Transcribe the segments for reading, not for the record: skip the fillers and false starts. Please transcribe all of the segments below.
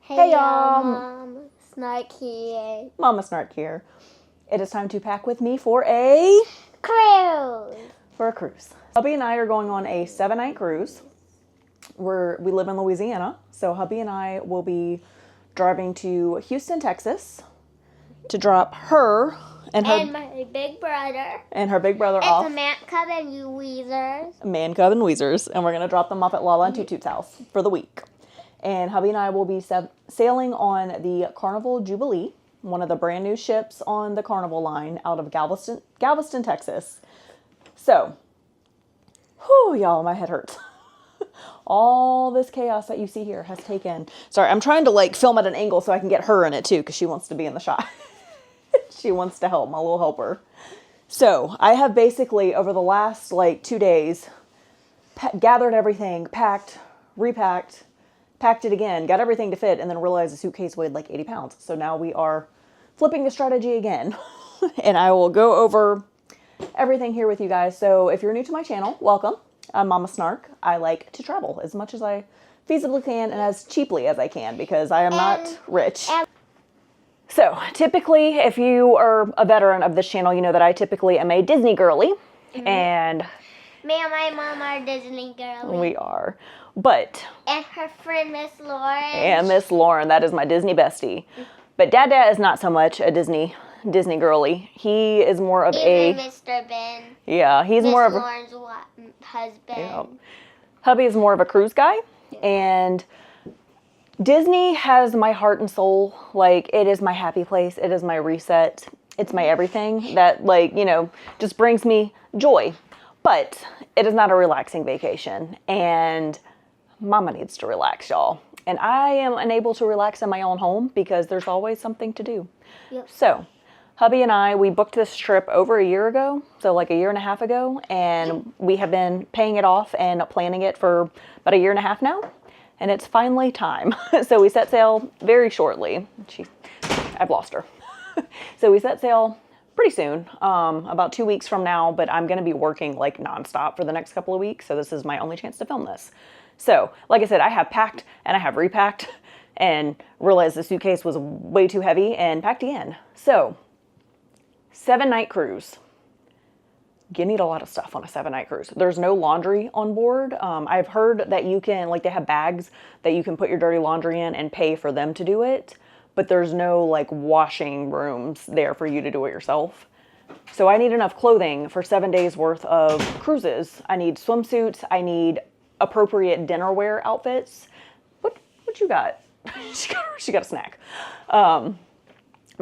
Hey y'all, Mama Snark here. Mama Snark here. It is time to pack with me for a cruise. Hubby and I are going on a 7-night cruise. We live in Louisiana, so hubby and I will be driving to Houston, Texas, to drop her and my big brother off. It's a man cub and Weezers. Man cub and Weezers, and we're gonna drop them off at Lala and Toot Toot's house for the week. And hubby and I will be sailing on the Carnival Jubilee, one of the brand new ships on the Carnival line out of Galveston, Texas. So, whew, y'all, my head hurts. All this chaos that you see here has taken... Sorry, I'm trying to film at an angle so I can get her in it too, because she wants to be in the shot. She wants to help, my little helper. So, I have basically, over the last 2 days, gathered everything, packed, repacked, packed it again, got everything to fit, and then realized the suitcase weighed 80 pounds. So now we are flipping the strategy again. And I will go over everything here with you guys. So if you're new to my channel, welcome. I'm Mama Snark. I like to travel as much as I feasibly can and as cheaply as I can because I am not rich. So typically, if you are a veteran of this channel, you know that I typically am a Disney girly. And me and my mom are Disney girly. We are. But... And her friend, Miss Lauren. And Miss Lauren, that is my Disney bestie. But Dad is not so much a Disney girly. He is more of Even Mr. Ben. Yeah, he's Miss more of Lauren's husband. Yeah. Hubby is more of a cruise guy. And Disney has my heart and soul. It is my happy place. It is my reset. It's my everything that, just brings me joy. But it is not a relaxing vacation. And Mama needs to relax, y'all. And I am unable to relax in my own home because there's always something to do. Yep. So, hubby and I, we booked this trip over a year ago, so a year and a half ago, and we have been paying it off and planning it for about a year and a half now, and it's finally time. So we set sail very shortly. I've lost her. So we set sail pretty soon, about 2 weeks from now, but I'm going to be working nonstop for the next couple of weeks, so this is my only chance to film this. So, like I said, I have packed and I have repacked and realized the suitcase was way too heavy and packed again. So, 7-night cruise. You need a lot of stuff on a 7-night cruise. There's no laundry on board. I've heard that you can, they have bags that you can put your dirty laundry in and pay for them to do it. But there's no washing rooms there for you to do it yourself. So I need enough clothing for 7 days worth of cruises. I need swimsuits. I need appropriate dinnerwear outfits. What you got? She got a snack.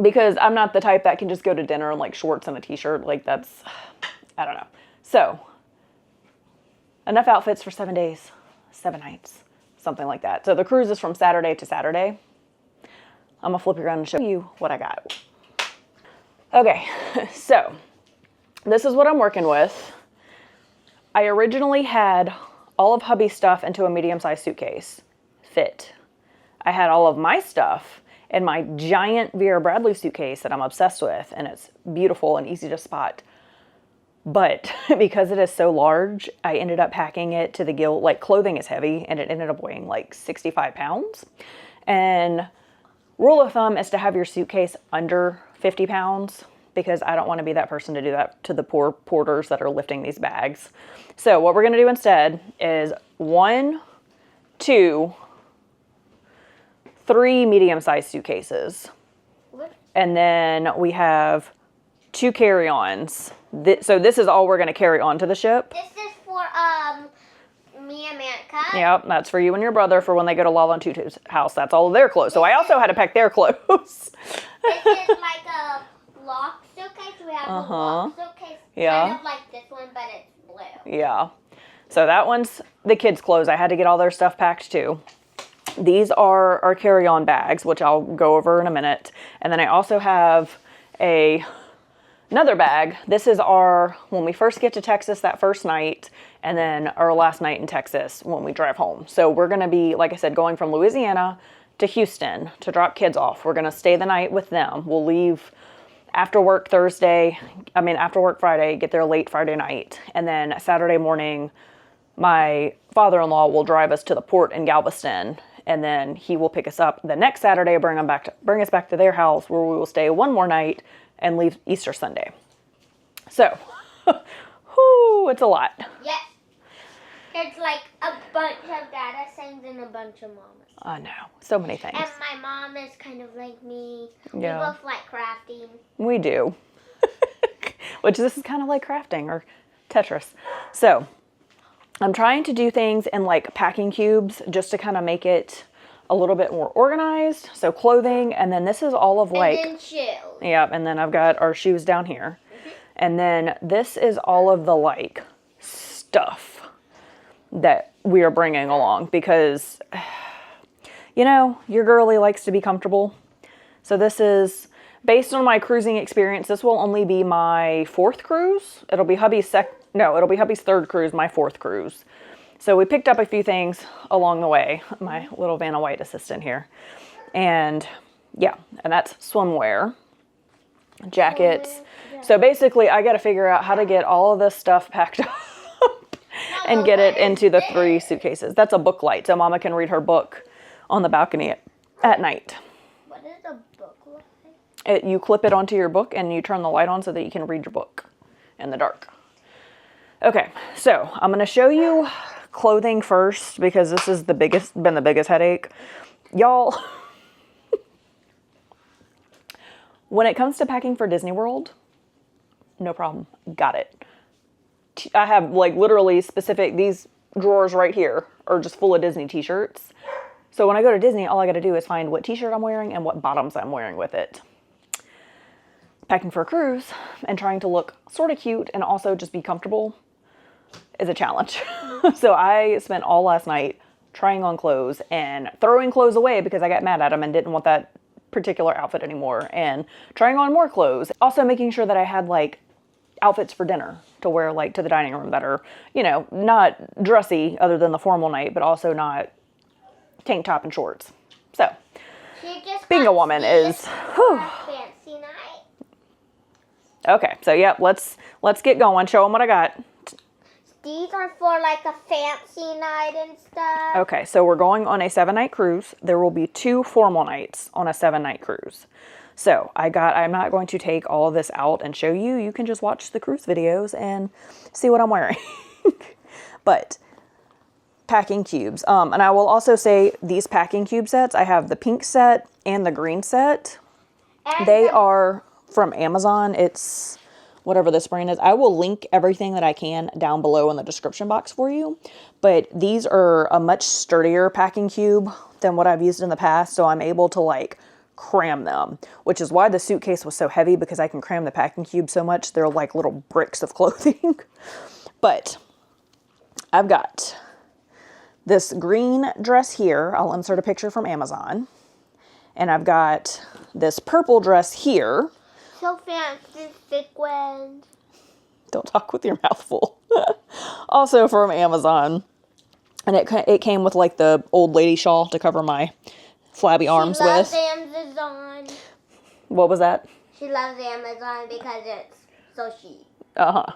Because I'm not the type that can just go to dinner in shorts and a t-shirt. That's, I don't know. So enough outfits for 7 days, 7 nights, something like that. So the cruise is from Saturday to Saturday. I'm gonna flip around and show you what I got. Okay, so this is what I'm working with. I originally had all of hubby's stuff into a medium-sized suitcase. Fit. I had all of my stuff in my giant Vera Bradley suitcase that I'm obsessed with, and it's beautiful and easy to spot. But because it is so large, I ended up packing it to the gill. Clothing is heavy, and it ended up weighing 65 pounds. And rule of thumb is to have your suitcase under 50 pounds because I don't want to be that person to do that to the poor porters that are lifting these bags. So what we're going to do instead is 1, 2, 3 medium-sized suitcases. And then we have 2 carry-ons. So this is all we're going to carry on to the ship. This is for me and Manka. Yep, that's for you and your brother for when they go to Lala and Tutu's house. That's all of their clothes. So I also had to pack their clothes. This is a lock suitcase. We have a lock suitcase. Yeah. Kind of like this one, but it's blue. Yeah. So that one's the kids' clothes. I had to get all their stuff packed too. These are our carry-on bags, which I'll go over in a minute. And then I also have another bag. This is when we first get to Texas that first night, and then our last night in Texas when we drive home. So we're going to be, like I said, going from Louisiana to Houston to drop kids off. We're going to stay the night with them. We'll leave after work Friday, get there late Friday night. And then Saturday morning, my father-in-law will drive us to the port in Galveston And then he will pick us up the next Saturday, bring us back to their house where we will stay one more night and leave Easter Sunday. So, whoo, it's a lot. Yes. There's like a bunch of data things and a bunch of mamas. I know, so many things. And my mom is kind of like me. Yeah. We both like crafting. We do. Which this is kind of like crafting or Tetris. So, I'm trying to do things in like packing cubes just to kind of make it a little bit more organized. So clothing, and then this is all of like... And then shoes. Yeah, and then I've got our shoes down here. And then this is all of the like stuff that we are bringing along because, you know, your girlie likes to be comfortable. So this is, based on my cruising experience, this will only be my 4th cruise. It'll be hubby's it'll be hubby's 3rd cruise, my 4th cruise. So we picked up a few things along the way, my little Vanna White assistant here. And yeah, and that's swimwear, jackets. So basically I got to figure out how to get all of this stuff packed up and get it into the 3 suitcases. That's a book light, so Mama can read her book on the balcony at night. What is a book light? You clip it onto your book and you turn the light on so that you can read your book in the dark. Okay, so I'm going to show you clothing first because this is been the biggest headache. Y'all, when it comes to packing for Disney World, no problem. Got it. I have like literally specific, these drawers right here are just full of Disney t-shirts. So when I go to Disney, all I got to do is find what t-shirt I'm wearing and what bottoms I'm wearing with it. Packing for a cruise and trying to look sort of cute and also just be comfortable is a challenge. So I spent all last night trying on clothes and throwing clothes away because I got mad at them and didn't want that particular outfit anymore, and trying on more clothes. Also making sure that I had like outfits for dinner to wear like to the dining room that are, you know, not dressy other than the formal night, but also not tank top and shorts. So being a woman is whew. Fancy night. Okay, so yep, let's get going. Show them what I got. These are for like a fancy night and stuff. Okay, so we're going on a 7-night cruise. There will be 2 formal nights on a 7-night cruise. So I'm not going to take all of this out and show you. You can just watch the cruise videos and see what I'm wearing. But packing cubes. And I will also say these packing cube sets, I have the pink set and the green set. And They are from Amazon. It's whatever this brand is. I will link everything that I can down below in the description box for you. But these are a much sturdier packing cube than what I've used in the past. So I'm able to like cram them, which is why the suitcase was so heavy, because I can cram the packing cube so much. They're like little bricks of clothing. But I've got this green dress here. I'll insert a picture from Amazon. And I've got this purple dress here. so fancy sequins. Don't talk with your mouth full. Also from Amazon. And it came with like the old lady shawl to cover my flabby arms She loves with. Amazon. What was that? She loves Amazon because it's so cheap. Uh-huh.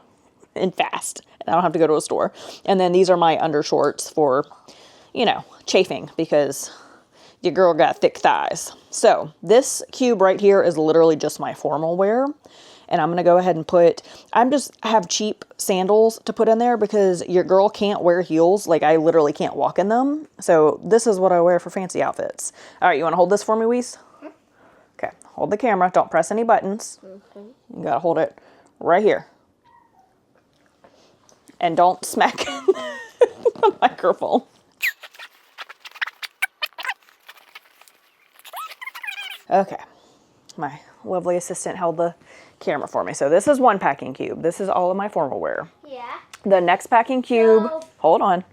And fast. And I don't have to go to a store. And then these are my undershorts for, you know, chafing because your girl got thick thighs. So this cube right here is literally just my formal wear. And I'm going to go ahead and I have cheap sandals to put in there because your girl can't wear heels. Like I literally can't walk in them. So this is what I wear for fancy outfits. All right, you want to hold this for me, Weiss? Okay, hold the camera. Don't press any buttons. You got to hold it right here. And don't smack the microphone. Okay, my lovely assistant held the camera for me. So this is one packing cube. This is all of my formal wear. Yeah. The next packing cube, No. hold on.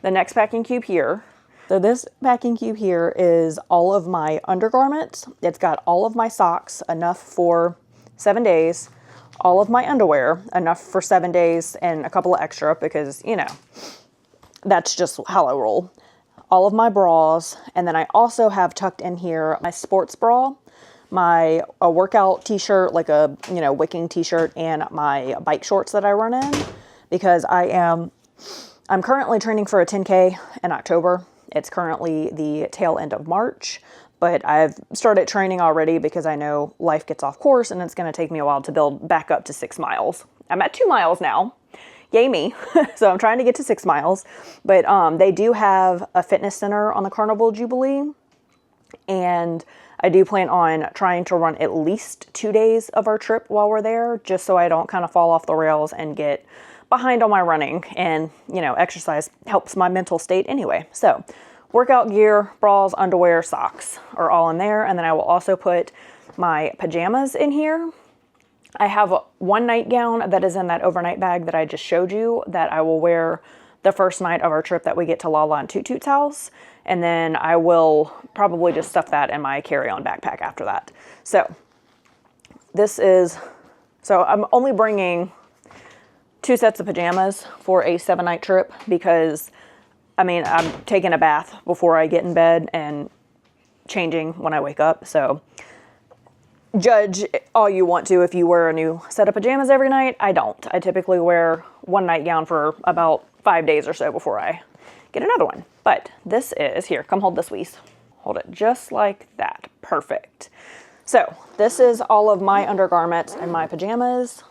The next packing cube here. So this packing cube here is all of my undergarments. It's got all of my socks, enough for 7 days. All of my underwear, enough for 7 days, and a couple of extra because, you know, that's just how I roll. All of my bras, and then I also have tucked in here my sports bra, a workout t-shirt, like a, you know, wicking t-shirt, and my bike shorts that I run in because I'm currently training for a 10K in October, It's currently the tail end of March, but I've started training already because I know life gets off course and it's going to take me a while to build back up to 6 miles. I'm at 2 miles now. Yay me. So I'm trying to get to 6 miles, but they do have a fitness center on the Carnival Jubilee, and I do plan on trying to run at least 2 days of our trip while we're there, just so I don't kind of fall off the rails and get behind on my running. And, you know, exercise helps my mental state anyway. So workout gear, bras, underwear, socks are all in there. And then I will also put my pajamas in here. I have one nightgown that is in that overnight bag that I just showed you that I will wear the first night of our trip that we get to Lala and Toot Toot's house. And then I will probably just stuff that in my carry-on backpack after that. So I'm only bringing 2 sets of pajamas for a 7-night trip because, I mean, I'm taking a bath before I get in bed and changing when I wake up. So judge all you want to if you wear a new set of pajamas every night. I don't. I typically wear one nightgown for about 5 days or so before I get another one. But this is, here, come hold this, Weeze. Hold it just like that. Perfect. So this is all of my undergarments and my pajamas.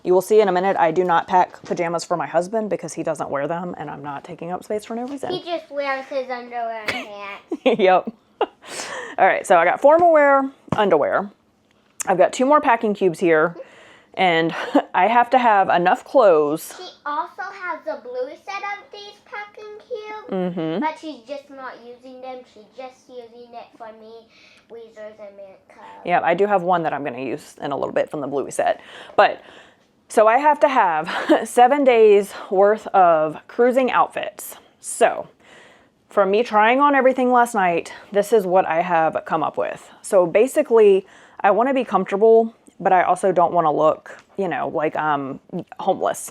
You will see in a minute I do not pack pajamas for my husband because he doesn't wear them and I'm not taking up space for no reason. He just wears his underwear and pants. Yep. All right, so I got formal wear, underwear. I've got 2 more packing cubes here, and I have to have enough clothes. She also has a blue set of these packing cubes, but she's just not using them. She's just using it for me, Weezers, and Minka. Yeah, I do have one that I'm going to use in a little bit from the Bluey set. But, so I have to have 7 days worth of cruising outfits. So, from me trying on everything last night, this is what I have come up with. So basically, I want to be comfortable, but I also don't want to look, you know, like I'm homeless.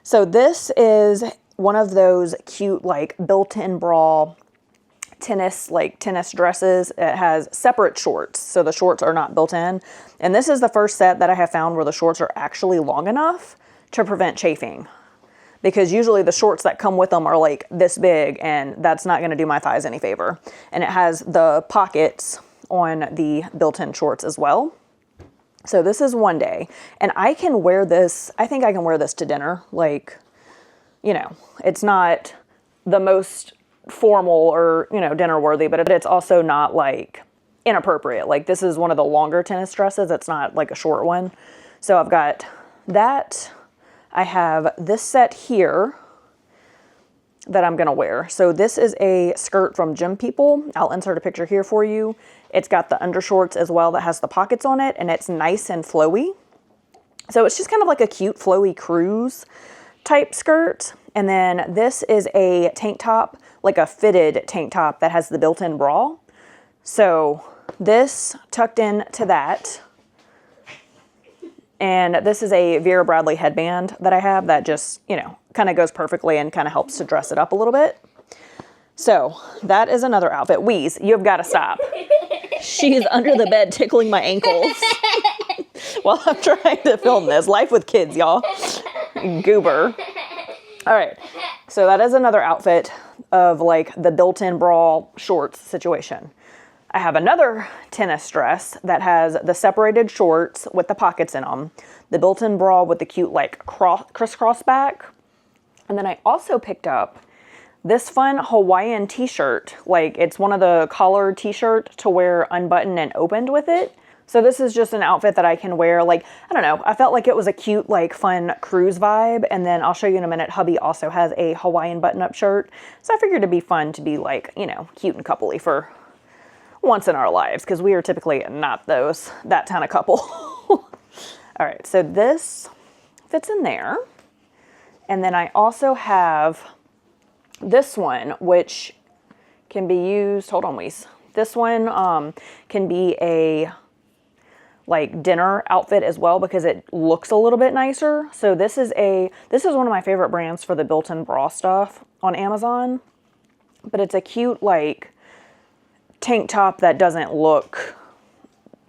So this is one of those cute, like, built-in bra tennis dresses. It has separate shorts, so the shorts are not built in. And this is the first set that I have found where the shorts are actually long enough to prevent chafing. Because usually the shorts that come with them are like this big, and that's not going to do my thighs any favor. And it has the pockets on the built-in shorts as well. So this is one day, and I can wear this, I think I can wear this to dinner. Like, you know, it's not the most formal or, you know, dinner worthy, but it's also not like inappropriate. Like, this is one of the longer tennis dresses. It's not like a short one. So I've got that. I have this set here that I'm gonna wear. So this is a skirt from Gym People. I'll insert a picture here for you. It's got the undershorts as well that has the pockets on it, and it's nice and flowy. So it's just kind of like a cute flowy cruise type skirt. And then this is a tank top, like a fitted tank top that has the built-in bra. So this tucked into that. And this is a Vera Bradley headband that I have that just, you know, kind of goes perfectly and kind of helps to dress it up a little bit. So that is another outfit. Weeze, you've got to stop. She's under the bed tickling my ankles while I'm trying to film this. Life with kids, y'all. Goober. All right. So that is another outfit of like the built-in bra shorts situation. I have another tennis dress that has the separated shorts with the pockets in them, the built-in bra with the cute like crisscross back. And then I also picked up this fun Hawaiian t-shirt. Like, it's one of the collared t-shirt to wear unbuttoned and opened with it. So this is just an outfit that I can wear. Like, I don't know, I felt like it was a cute, like, fun cruise vibe. And then I'll show you in a minute, hubby also has a Hawaiian button-up shirt. So I figured it'd be fun to be like, you know, cute and coupley for once in our lives, because we are typically not that kind of couple. All right, so this fits in there. And then I also have this one, which can be used, hold on, Weeze. This one can be a like dinner outfit as well because it looks a little bit nicer. So this is one of my favorite brands for the built-in bra stuff on Amazon. But it's a cute like tank top that doesn't look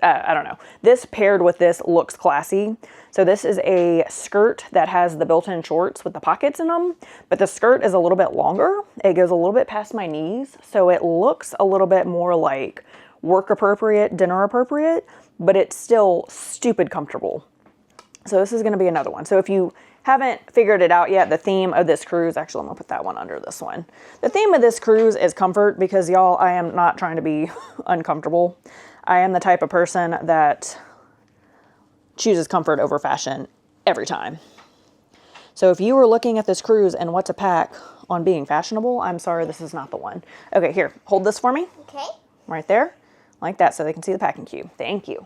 I don't know. This paired with this looks classy. So this is a skirt that has the built-in shorts with the pockets in them, but the skirt is a little bit longer. It goes a little bit past my knees, so it looks a little bit more like work appropriate, dinner appropriate, but it's still stupid comfortable. So this is going to be another one. So if you haven't figured it out yet, the theme of this cruise, actually I'm going to put that one under this one. The theme of this cruise is comfort because y'all, I am not trying to be uncomfortable. I am the type of person that chooses comfort over fashion every time. So if you were looking at this cruise and what to pack on being fashionable, I'm sorry, this is not the one. Okay, here, hold this for me. Okay. Right there, like that, so they can see the packing cube. Thank you.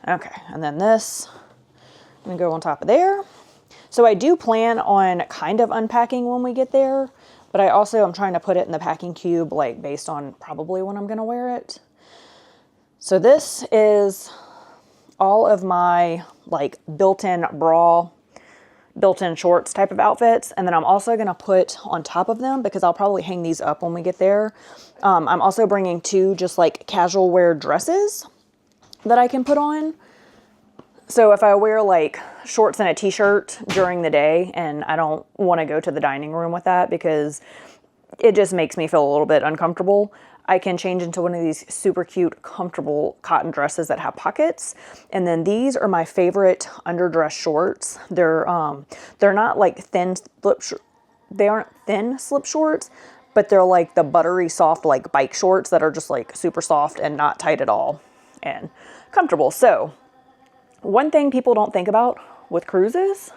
Okay, and then this, I'm gonna go on top of there. So I do plan on kind of unpacking when we get there, but I also am trying to put it in the packing cube, like based on probably when I'm gonna wear it. So this is all of my like built-in bra, built-in shorts type of outfits. And then I'm also going to put on top of them, because I'll probably hang these up when we get there. I'm also bringing 2 just like casual wear dresses that I can put on. So if I wear like shorts and a t-shirt during the day and I don't want to go to the dining room with that because it just makes me feel a little bit uncomfortable, I can change into one of these super cute, comfortable cotton dresses that have pockets. And then these are my favorite underdress shorts. They're not like thin slip, they aren't thin slip shorts, but they're like the buttery soft, like bike shorts that are just like super soft and not tight at all and comfortable. So one thing people don't think about with cruises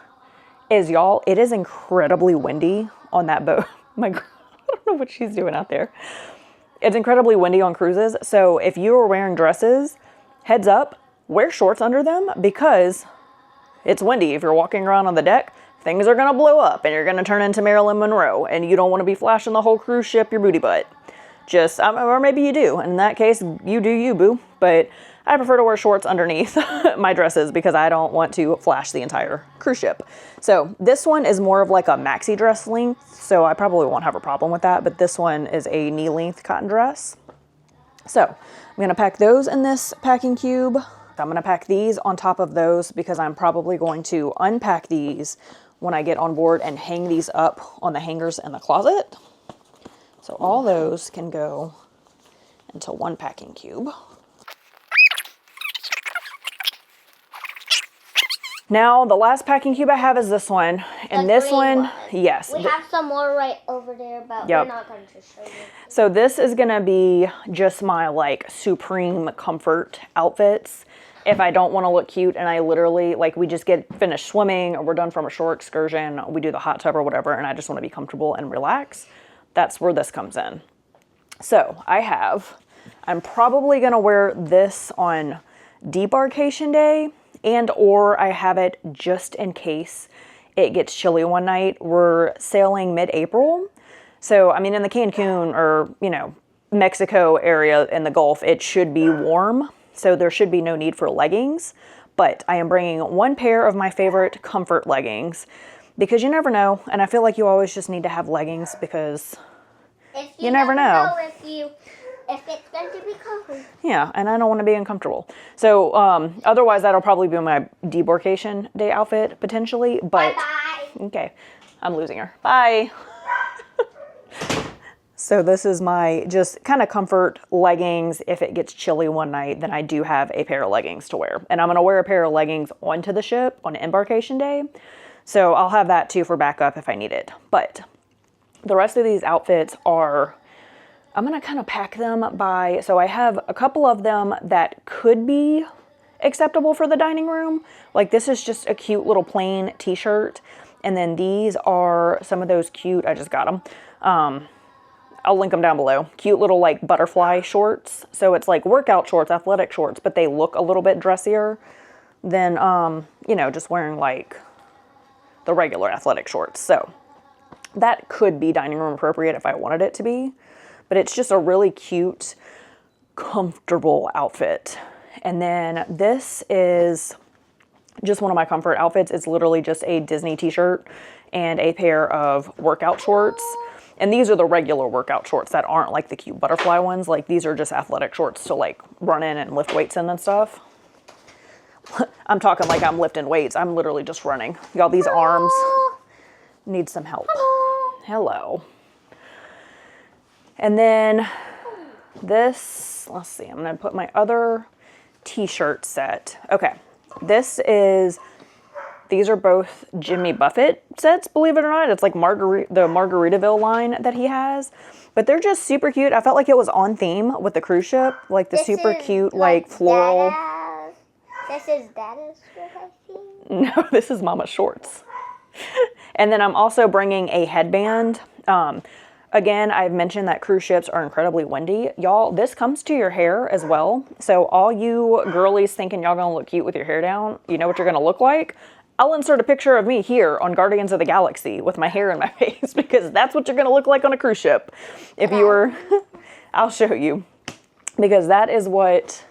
is, y'all, it is incredibly windy on that boat. I don't know what she's doing out there. It's incredibly windy on cruises, so if you are wearing dresses, heads up, wear shorts under them because it's windy. If you're walking around on the deck, things are gonna blow up and you're gonna turn into Marilyn Monroe, and you don't wanna be flashing the whole cruise ship your booty butt. Just, or maybe you do. In that case, you do you, boo. But I prefer to wear shorts underneath my dresses because I don't want to flash the entire cruise ship. So this one is more of like a maxi dress length, so I probably won't have a problem with that, but this one is a knee length cotton dress. So I'm gonna pack those in this packing cube. I'm gonna pack these on top of those because I'm probably going to unpack these when I get on board and hang these up on the hangers in the closet. So all those can go into one packing cube. Now, the last packing cube I have is this one. And this one, yes. We have some more right over there, but we're not going to show you. So this is going to be just my like supreme comfort outfits. If I don't want to look cute and I literally, like, we just get finished swimming or we're done from a shore excursion, we do the hot tub or whatever, and I just want to be comfortable and relax, that's where this comes in. So I'm probably going to wear this on Debarkation Day, and or I have it just in case it gets chilly one night. We're sailing mid-April. So, I mean, in the Cancun or, you know, Mexico area in the Gulf, it should be warm. So there should be no need for leggings. But I am bringing one pair of my favorite comfort leggings because you never know. And I feel like you always just need to have leggings because you never know. If it's going to be cold. Yeah, and I don't want to be uncomfortable. So otherwise, that'll probably be my Debarkation Day outfit, potentially. But Bye-bye. Okay, I'm losing her. Bye. So this is my just kind of comfort leggings. If it gets chilly one night, then I do have a pair of leggings to wear. And I'm going to wear a pair of leggings onto the ship on Embarkation Day. So I'll have that too for backup if I need it. But the rest of these outfits are... I'm going to kind of pack them by, so I have a couple of them that could be acceptable for the dining room. Like this is just a cute little plain t-shirt. And then these are some of those cute, I just got them. I'll link them down below. Cute little like butterfly shorts. So it's like workout shorts, athletic shorts, but they look a little bit dressier than, you know, just wearing like the regular athletic shorts. So that could be dining room appropriate if I wanted it to be. But it's just a really cute, comfortable outfit. And then this is just one of my comfort outfits. It's literally just a Disney t-shirt and a pair of workout shorts. And these are the regular workout shorts that aren't like the cute butterfly ones. Like these are just athletic shorts to like run in and lift weights in and stuff. I'm talking like I'm lifting weights. I'm literally just running. Y'all, these arms need some help. Hello. And then this, let's see, I'm going to put my other t-shirt set. Okay. These are both Jimmy Buffett sets, believe it or not. It's like the Margaritaville line that he has. But they're just super cute. I felt like it was on theme with the cruise ship. Like the super cute, like floral. This is Dada's shirt, I think. No, this is Mama's shorts. And then I'm also bringing a headband. Again, I've mentioned that cruise ships are incredibly windy. Y'all, this comes to your hair as well. So all you girlies thinking y'all gonna look cute with your hair down, you know what you're gonna look like? I'll insert a picture of me here on Guardians of the Galaxy with my hair in my face because that's what you're gonna look like on a cruise ship. If you were, I'll show you. Because that is what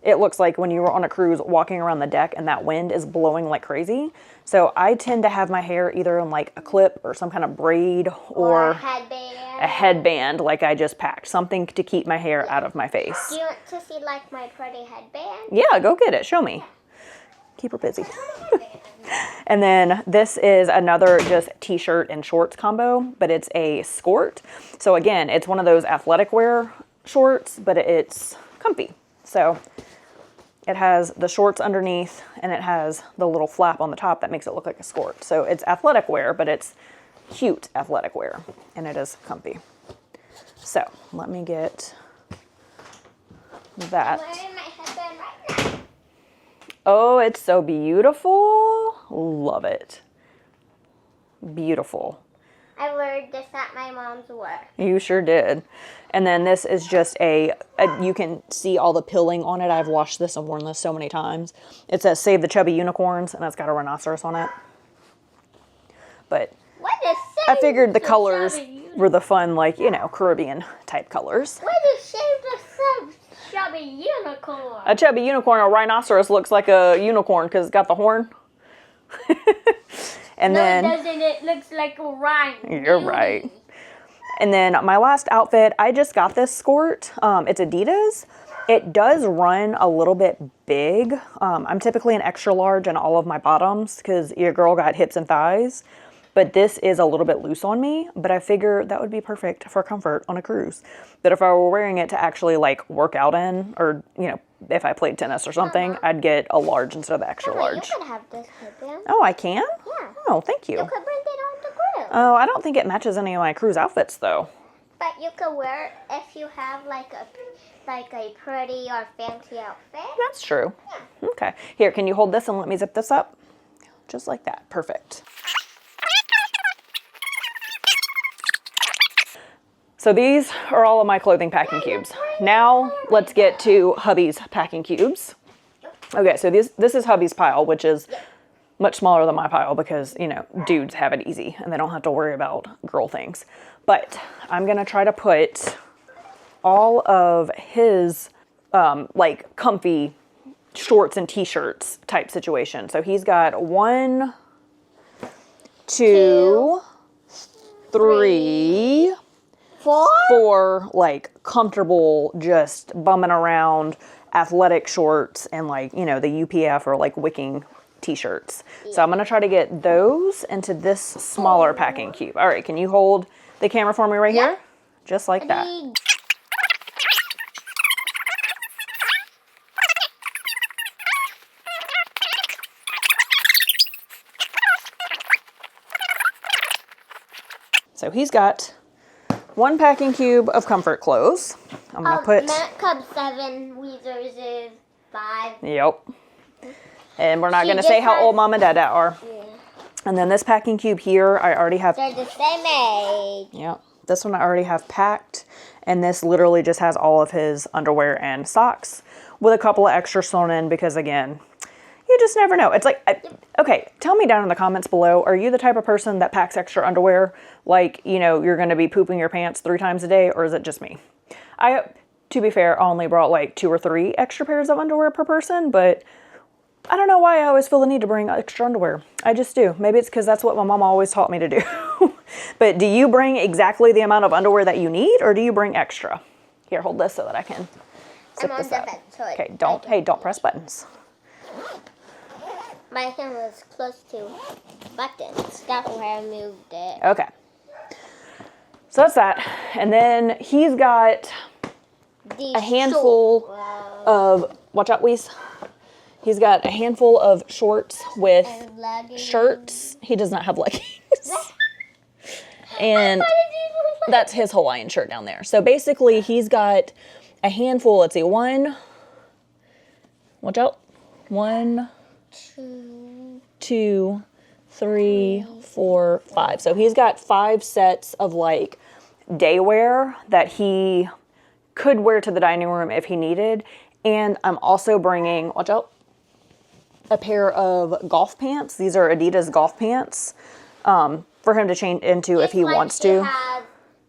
it looks like when you were on a cruise walking around the deck and that wind is blowing like crazy. So I tend to have my hair either in like a clip or some kind of braid or a headband like I just packed. Something to keep my hair out of my face. Do you want to see like my pretty headband? Yeah, go get it. Show me. Keep her busy. And then this is another just t-shirt and shorts combo, but it's a skort. So again, it's one of those athletic wear shorts, but it's comfy. So it has the shorts underneath and it has the little flap on the top that makes it look like a skort. So it's athletic wear, but it's cute athletic wear and it is comfy. So let me get that. I'm wearing my headband right now. Oh, it's so beautiful. Love it. Beautiful. I learned this at my mom's work. You sure did. And then this is just you can see all the pilling on it. I've washed this and worn this so many times. It says Save the Chubby Unicorns, and it's got a rhinoceros on it. But I figured the colors were the fun, like, you know, Caribbean type colors. What is Save the Chubby Unicorn? A chubby unicorn, a rhinoceros looks like a unicorn because it's got the horn. And no, then, it doesn't. It looks like a rhino. You're right. And then my last outfit, I just got this skort. It's Adidas. It does run a little bit big. I'm typically an extra large in all of my bottoms because your girl got hips and thighs. But this is a little bit loose on me, but I figure that would be perfect for comfort on a cruise. But if I were wearing it to actually like work out in, or, you know, if I played tennis or something, I'd get a large instead of the extra large. You could have this headband. Oh, I can? Yeah. Oh, thank you. You could bring it on the cruise. Oh, I don't think it matches any of my cruise outfits though. But you could wear it if you have like a pretty or fancy outfit. That's true. Yeah. Okay. Here, can you hold this and let me zip this up? Just like that. Perfect. So these are all of my clothing packing cubes. Now let's get to hubby's packing cubes. Okay, so this is hubby's pile, which is much smaller than my pile because, you know, dudes have it easy and they don't have to worry about girl things. But I'm gonna try to put all of his like comfy shorts and t-shirts type situation. So he's got 1, 2, 3, 4 like comfortable, just bumming around athletic shorts and like, you know, the UPF or like wicking t-shirts. So I'm going to try to get those into this smaller packing cube. All right. Can you hold the camera for me right here? Just like that. So he's got 1 packing cube of comfort clothes. I'm going to put... Matt Cub 7, Weezer's is 5. Yep. And we're not going to say how old Mom and Dad are. Yeah. And then this packing cube here, I already have... They're the same age. Yep. This one I already have packed. And this literally just has all of his underwear and socks with a couple of extras thrown in because, again, you just never know. It's like, okay, tell me down in the comments below, are you the type of person that packs extra underwear? Like, you know, you're going to be pooping your pants 3 times a day, or is it just me? To be fair, I only brought like 2 or 3 extra pairs of underwear per person, but I don't know why I always feel the need to bring extra underwear. I just do. Maybe it's because that's what my mom always taught me to do. But do you bring exactly the amount of underwear that you need, or do you bring extra? Here, hold this so that I can zip this up. Okay, don't press buttons. My hand was close to buttons. That's why I moved it. Okay. So that's that. And then he's got a handful of, watch out, Weiss. He's got a handful of shorts with shirts. He does not have leggings. And that's his Hawaiian shirt down there. So basically he's got a handful, let's see, watch out. 1, 2, 3, 4, 5. So he's got 5 sets of like day wear that he could wear to the dining room if he needed. And I'm also bringing, watch out, a pair of golf pants. These are Adidas golf pants for him to change into if he wants to. Has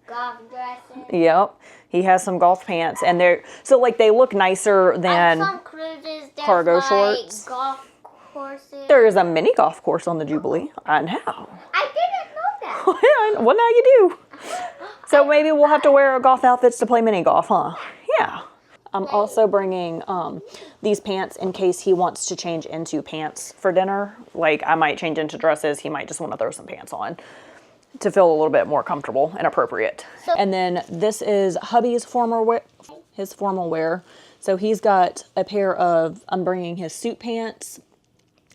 golf dresses. Yep. He has some golf pants, and they're so like they look nicer than some cruises, cargo like shorts. Golf courses. There is a mini golf course on the Jubilee. I know. I didn't know that. Well, now you do. So maybe we'll have to wear our golf outfits to play mini golf, huh? Yeah. I'm also bringing these pants in case he wants to change into pants for dinner. Like I might change into dresses. He might just want to throw some pants on to feel a little bit more comfortable and appropriate. And then this is hubby's formal wear. So he's got a pair of, I'm bringing his suit pants,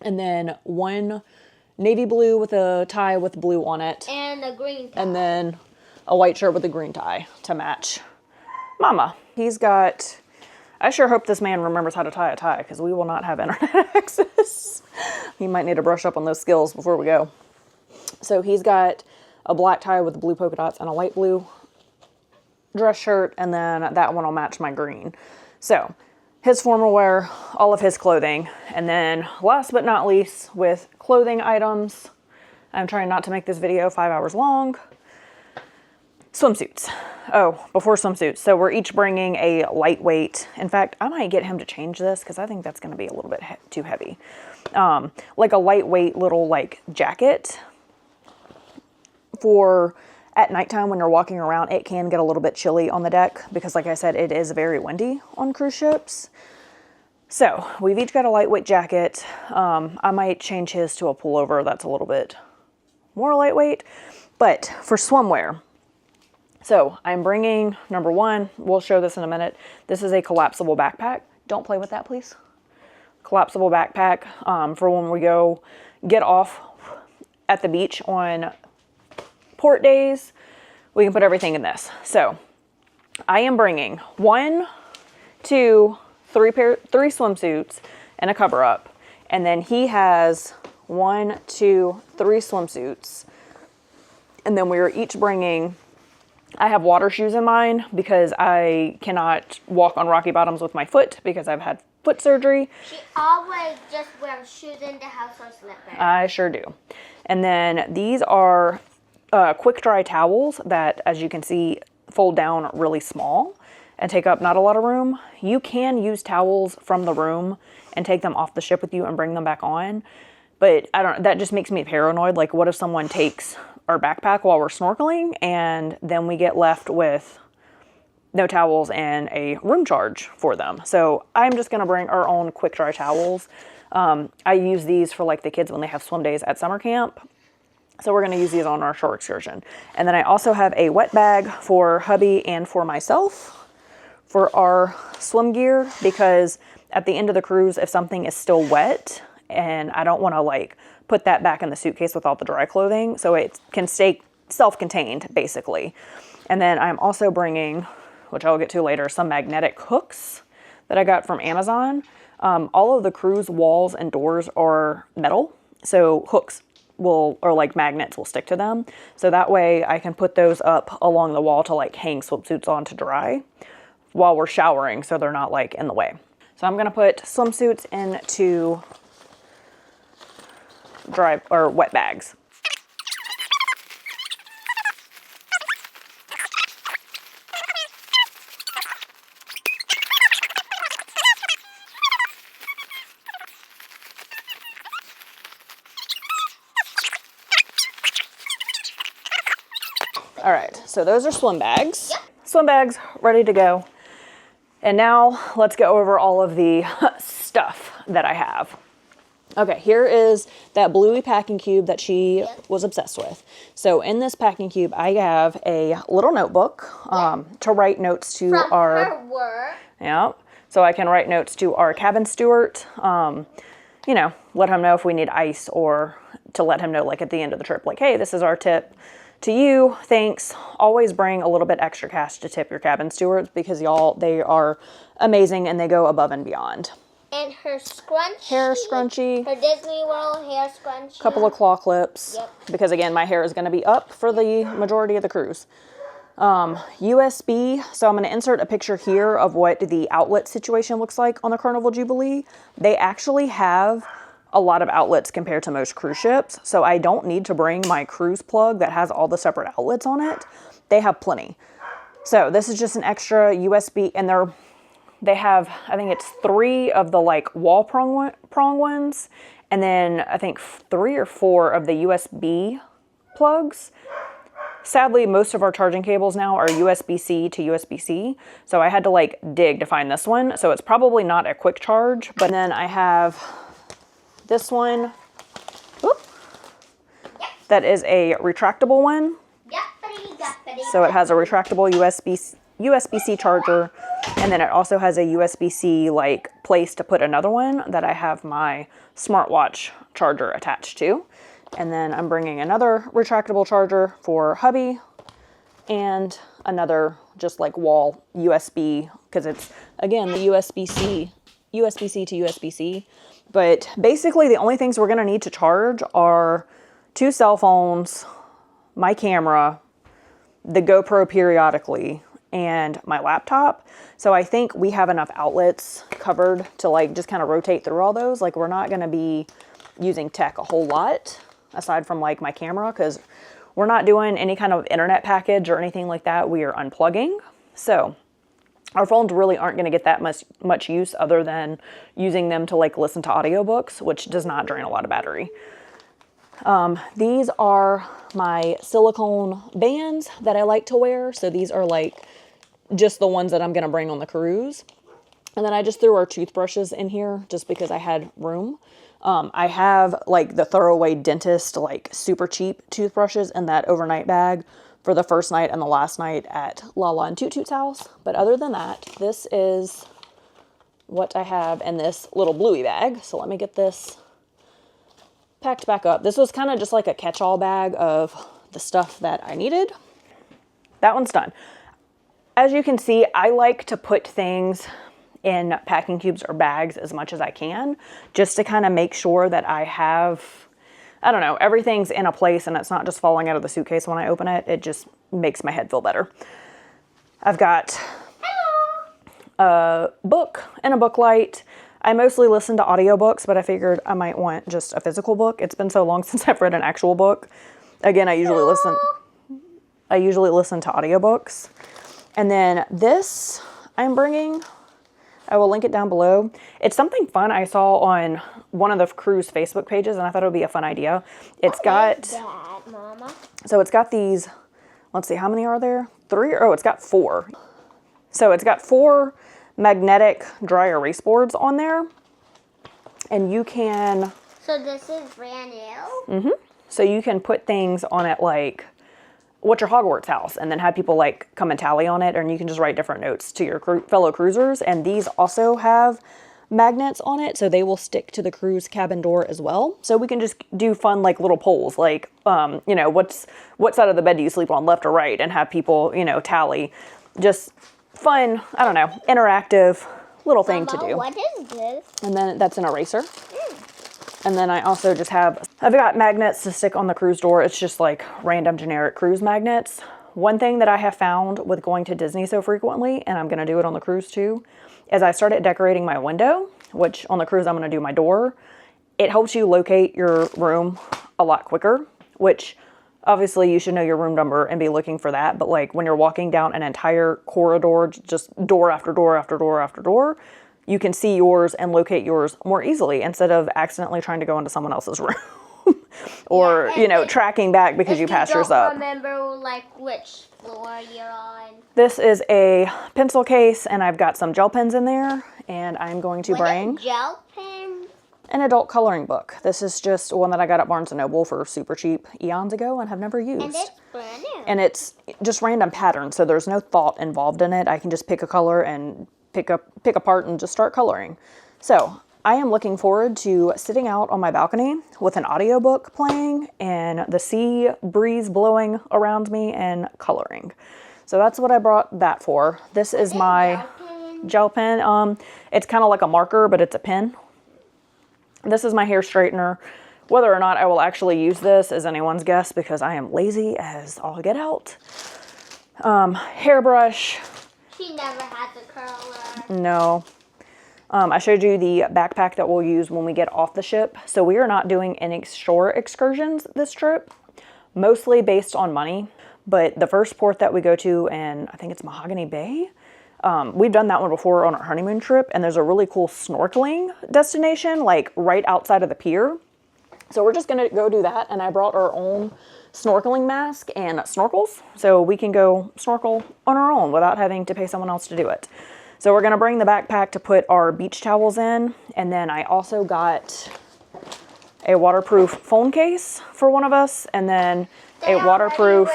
and then one navy blue with a tie with blue on it. And a green tie. And then a white shirt with a green tie to match Mama. He's got, I sure hope this man remembers how to tie a tie because we will not have internet access. He might need to brush up on those skills before we go. So he's got a black tie with blue polka dots and a light blue dress shirt, and then that one will match my green. So his formal wear, all of his clothing, and then last but not least with clothing items, I'm trying not to make this video 5 hours long, swimsuits. Oh, before swimsuits. So we're each bringing a lightweight. In fact, I might get him to change this because I think that's going to be a little bit too heavy. Like a lightweight little like jacket for at nighttime when you're walking around. It can get a little bit chilly on the deck because like I said, it is very windy on cruise ships. So we've each got a lightweight jacket. I might change his to a pullover that's a little bit more lightweight, but for swimwear. So I'm bringing, number one, we'll show this in a minute. This is a collapsible backpack. Don't play with that, please. Collapsible backpack for when we go get off at the beach on port days. We can put everything in this. So I am bringing 1, 2, 3 swimsuits and a cover up. And then he has 1, 2, 3 swimsuits. And then we are each bringing, I have water shoes in mine because I cannot walk on rocky bottoms with my foot because I've had foot surgery. She always just wears shoes in the house or slippers. I sure do. And then these are quick dry towels that, as you can see, fold down really small and take up not a lot of room. You can use towels from the room and take them off the ship with you and bring them back on. But that just makes me paranoid. Like, what if someone takes our backpack while we're snorkeling and then we get left with no towels and a room charge for them? So I'm just going to bring our own quick dry towels. I use these for like the kids when they have swim days at summer camp. So we're going to use these on our shore excursion. And then I also have a wet bag for hubby and for myself for our swim gear, because at the end of the cruise, if something is still wet and I don't want to like put that back in the suitcase with all the dry clothing, so it can stay self-contained basically. And then I'm also bringing, which I'll get to later, some magnetic hooks that I got from Amazon. All of the cruise walls and doors are metal, so hooks or like magnets will stick to them. So that way I can put those up along the wall to like hang swimsuits on to dry while we're showering, so they're not like in the way. So I'm going to put swimsuits into dry or wet bags. All right, so those are swim bags. Yep. Swim bags ready to go. And now let's go over all of the stuff that I have. Okay, here is that bluey packing cube that she was obsessed with. So in this packing cube, I have a little notebook to write notes to From our her work. Yeah, so I can write notes to our cabin steward. You know, let him know if we need ice, or to let him know like at the end of the trip, like, hey, this is our tip to you. Thanks. Always bring a little bit extra cash to tip your cabin stewards, because y'all, they are amazing and they go above and beyond. And her scrunchie. Hair scrunchie. Her Disney World hair scrunchie. Couple of claw clips. Yep. Because again, my hair is going to be up for the majority of the cruise. USB. So I'm going to insert a picture here of what the outlet situation looks like on the Carnival Jubilee. They actually have a lot of outlets compared to most cruise ships. So I don't need to bring my cruise plug that has all the separate outlets on it. They have plenty. So this is just an extra USB, and they have, I think it's 3 of the like wall prong ones, and then I think 3 or 4 of the USB plugs. Sadly, most of our charging cables now are USB-C to USB-C, so I had to like dig to find this one. So it's probably not a quick charge, but then I have this one. Whoop, that is a retractable one. So it has a retractable USB-C charger, and then it also has a USB-C like place to put another one that I have my smartwatch charger attached to. And then I'm bringing another retractable charger for hubby, and another just like wall USB, because it's again the USB-C to USB-C. But basically the only things we're going to need to charge are 2 cell phones, my camera, the GoPro periodically, and my laptop. So I think we have enough outlets covered to like just kind of rotate through all those. Like we're not going to be using tech a whole lot aside from like my camera, because we're not doing any kind of internet package or anything like that. We are unplugging. So our phones really aren't going to get that much use, other than using them to like listen to audiobooks, which does not drain a lot of battery. These are my silicone bands that I like to wear. So these are like just the ones that I'm going to bring on the cruise. And then I just threw our toothbrushes in here just because I had room. I have like the throwaway dentist, like super cheap toothbrushes in that overnight bag for the first night and the last night at Lala and Toot Toot's house. But other than that, this is what I have in this little bluey bag. So let me get this packed back up. This was kind of just like a catch-all bag of the stuff that I needed. That one's done. As you can see, I like to put things in packing cubes or bags as much as I can, just to kind of make sure that I have, I don't know, everything's in a place and it's not just falling out of the suitcase when I open it. It just makes my head feel better. I've got a book and a book light. I mostly listen to audiobooks, but I figured I might want just a physical book. It's been so long since I've read an actual book. Again, I usually listen to audiobooks. And then this I'm bringing, I will link it down below. It's something fun I saw on one of the cruise Facebook pages, and I thought it would be a fun idea. It's got, Mama? So it's got these, let's see, how many are there? 3? Oh, it's got 4. So it's got 4 magnetic dry erase boards on there, and you can... So this is brand new? Mm-hmm. So you can put things on it like, what's your Hogwarts house? And then have people like come and tally on it, and you can just write different notes to your fellow cruisers. And these also have magnets on it, so they will stick to the cruise cabin door as well. So we can just do fun like little polls, like, you know, what side of the bed do you sleep on, left or right? And have people, you know, tally. Just fun, I don't know, interactive little thing Mama, to do. what is this? And then that's an eraser. And then I also just I've got magnets to stick on the cruise door. It's just like random generic cruise magnets. One thing that I have found with going to Disney so frequently, and I'm going to do it on the cruise too, is I started decorating my window, which on the cruise I'm going to do my door. It helps you locate your room a lot quicker, which obviously you should know your room number and be looking for that. But like when you're walking down an entire corridor, just door after door after door after door, you can see yours and locate yours more easily instead of accidentally trying to go into someone else's room. or, Yeah, you know, tracking back because you passed yours up. Remember like which floor you're on. This is a pencil case, and I've got some gel pens in there, and I'm going to bring gel pens? an adult coloring book. This is just one that I got at Barnes & Noble for super cheap eons ago and have never used. And it's brand new. And it's just random patterns, so there's no thought involved in it. I can just pick a color and pick apart and just start coloring. So I am looking forward to sitting out on my balcony with an audiobook playing and the sea breeze blowing around me and coloring. So that's what I brought that for. This is my gel pen. It's kind of like a marker, but it's a pen. This is my hair straightener. Whether or not I will actually use this is anyone's guess because I am lazy as all get out. Hairbrush. She never has a curler. No. I showed you the backpack that we'll use when we get off the ship. So we are not doing any shore excursions this trip, mostly based on money. But the first port that we go to, and I think it's Mahogany Bay, we've done that one before on our honeymoon trip, and there's a really cool snorkeling destination, like right outside of the pier. So we're just gonna go do that, and I brought our own snorkeling mask and snorkels, so we can go snorkel on our own without having to pay someone else to do it. So we're gonna bring the backpack to put our beach towels in, and then I also got a waterproof phone case for one of us, and then a waterproof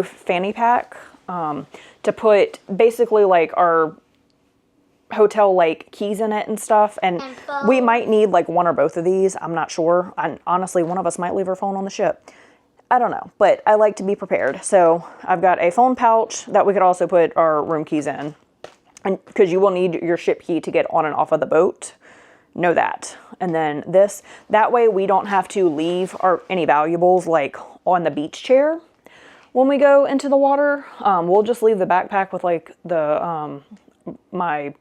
fanny pack to put basically like our hotel like keys in it and stuff, and we might need like one or both of these. I'm not sure. And honestly, one of us might leave her phone on the ship. I don't know, but I like to be prepared. So I've got a phone pouch that we could also put our room keys in, and because you will need your ship key to get on and off of the boat. Know that. And then this, that way we don't have to leave any valuables like on the beach chair when we go into the water. We'll just leave the backpack with like the my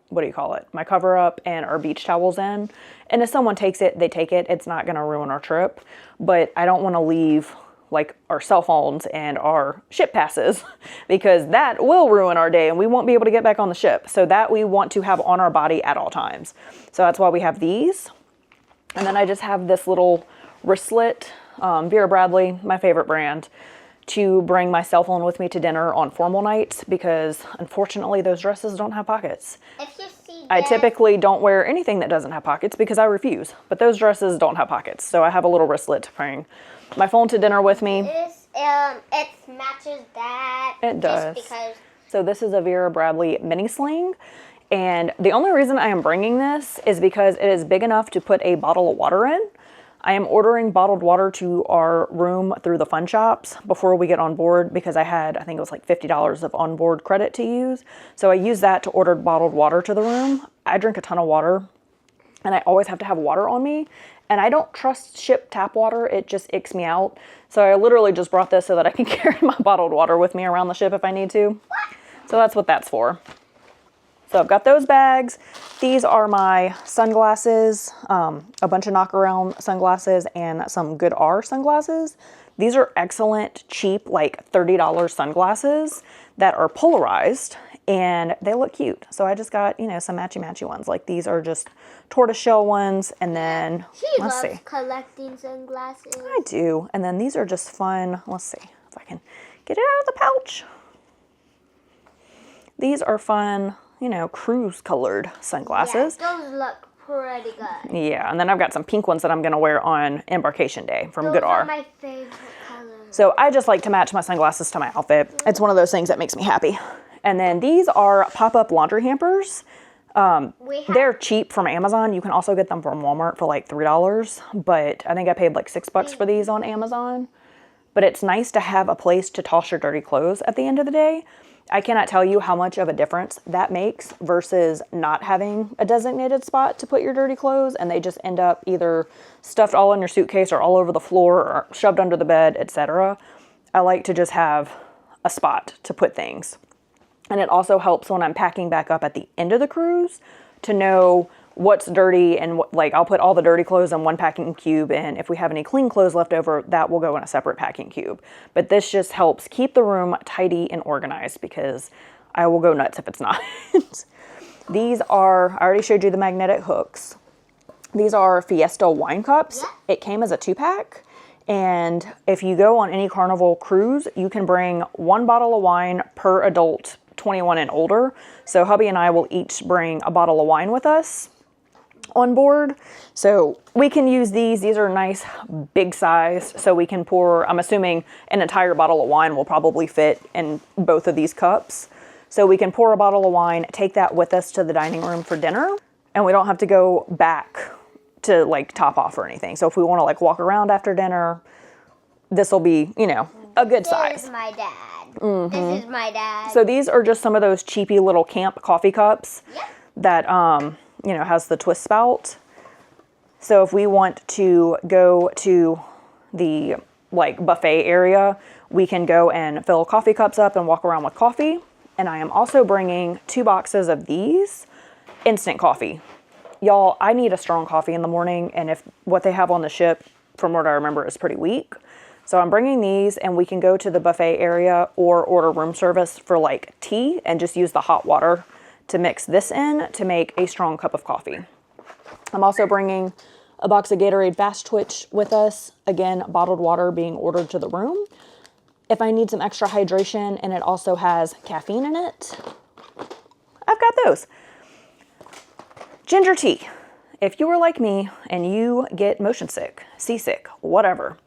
my cover up and our beach towels in, and if someone takes it, they take it. It's not going to ruin our trip, but I don't want to leave like our cell phones and our ship passes because that will ruin our day and we won't be able to get back on the ship. So that we want to have on our body at all times. So that's why we have these. And then I just have this little wristlet, Vera Bradley, my favorite brand, to bring my cell phone with me to dinner on formal nights because unfortunately those dresses don't have pockets. I typically don't wear anything that doesn't have pockets because I refuse, but those dresses don't have pockets. So I have a little wristlet to bring my phone to dinner with me. It matches that. It does. Just because. So this is a Vera Bradley mini sling. And the only reason I am bringing this is because it is big enough to put a bottle of water in. I am ordering bottled water to our room through the fun shops before we get on board because I think it was like $50 of onboard credit to use. So I use that to order bottled water to the room. I drink a ton of water and I always have to have water on me. And I don't trust ship tap water. It just icks me out. So I literally just brought this so that I can carry my bottled water with me around the ship if I need to. So that's what that's for. So I've got those bags. These are my sunglasses, a bunch of knockaround sunglasses and some Good R sunglasses. These are excellent, cheap, like $30 sunglasses that are polarized and they look cute. So I just got, some matchy-matchy ones. Like these are just tortoiseshell ones. And then, let's see. Collecting sunglasses. I do. And then these are just fun. Let's see if I can get it out of the pouch. These are fun, cruise colored sunglasses. Yeah, those look pretty good. Yeah, and then I've got some pink ones that I'm going to wear on Embarkation Day from Good R. Those are my favorite colors. So I just like to match my sunglasses to my outfit. It's one of those things that makes me happy. And then these are pop-up laundry hampers. They're cheap from Amazon. You can also get them from Walmart for like $3, but I think I paid like $6 for these on Amazon. But it's nice to have a place to toss your dirty clothes at the end of the day. I cannot tell you how much of a difference that makes versus not having a designated spot to put your dirty clothes and they just end up either stuffed all in your suitcase or all over the floor or shoved under the bed, etc. I like to just have a spot to put things. And it also helps when I'm packing back up at the end of the cruise to know what's dirty and I'll put all the dirty clothes in one packing cube, and if we have any clean clothes left over, that will go in a separate packing cube. But this just helps keep the room tidy and organized because I will go nuts if it's not. These are, I already showed you the magnetic hooks. These are Fiesta wine cups. Yeah. It came as a 2-pack. And if you go on any Carnival cruise, you can bring 1 bottle of wine per adult 21 and older. So hubby and I will each bring a bottle of wine with us on board. So we can use these. These are nice big size. So we can pour, I'm assuming an entire bottle of wine will probably fit in both of these cups. So we can pour a bottle of wine, take that with us to the dining room for dinner. And we don't have to go back to like top off or anything. So if we want to like walk around after dinner, this will be, you know, a good size. This is my dad. This is my dad. So these are just some of those cheapy little camp coffee cups that, you know, has the twist spout. So if we want to go to the like buffet area, we can go and fill coffee cups up and walk around with coffee. And I am also bringing 2 boxes of these instant coffee. Y'all, I need a strong coffee in the morning, and if what they have on the ship, from what I remember, is pretty weak. So I'm bringing these, and we can go to the buffet area or order room service for like tea and just use the hot water to mix this in to make a strong cup of coffee. I'm also bringing a box of Gatorade Fast Twitch with us. Again, bottled water being ordered to the room. If I need some extra hydration, and it also has caffeine in it, I've got those. Ginger tea. If you are like me and you get motion sick, seasick, whatever,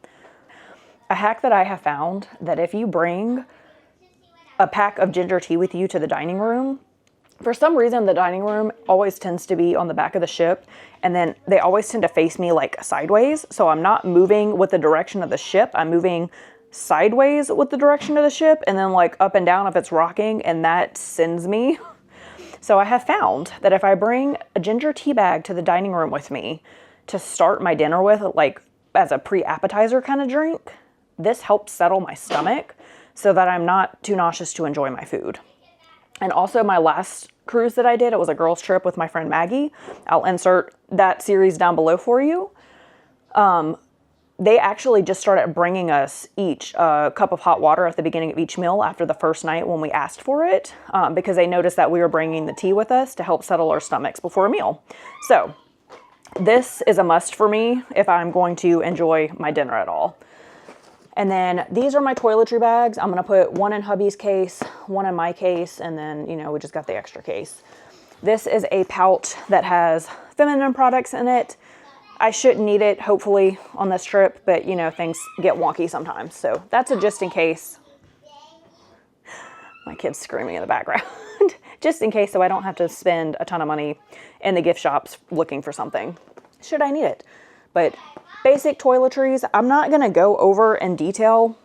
a hack that I have found that if you bring a pack of ginger tea with you to the dining room, for some reason the dining room always tends to be on the back of the ship, and then they always tend to face me like sideways. So I'm not moving with the direction of the ship. I'm moving sideways with the direction of the ship, and then like up and down if it's rocking, and that sends me. So I have found that if I bring a ginger tea bag to the dining room with me to start my dinner with, like as a pre-appetizer kind of drink, this helps settle my stomach so that I'm not too nauseous to enjoy my food. And also my last cruise that I did, it was a girls trip with my friend Maggie. I'll insert that series down below for you. They actually just started bringing us each a cup of hot water at the beginning of each meal after the first night when we asked for it, because they noticed that we were bringing the tea with us to help settle our stomachs before a meal. So this is a must for me if I'm going to enjoy my dinner at all. And then these are my toiletry bags. I'm going to put one in hubby's case, one in my case, and then, you know, we just got the extra case. This is a pouch that has feminine products in it. I shouldn't need it, hopefully, on this trip, but, you know, things get wonky sometimes. So that's a just in case. My kid's screaming in the background. Just in case, so I don't have to spend a ton of money in the gift shops looking for something, should I need it. But basic toiletries, I'm not going to go over in detail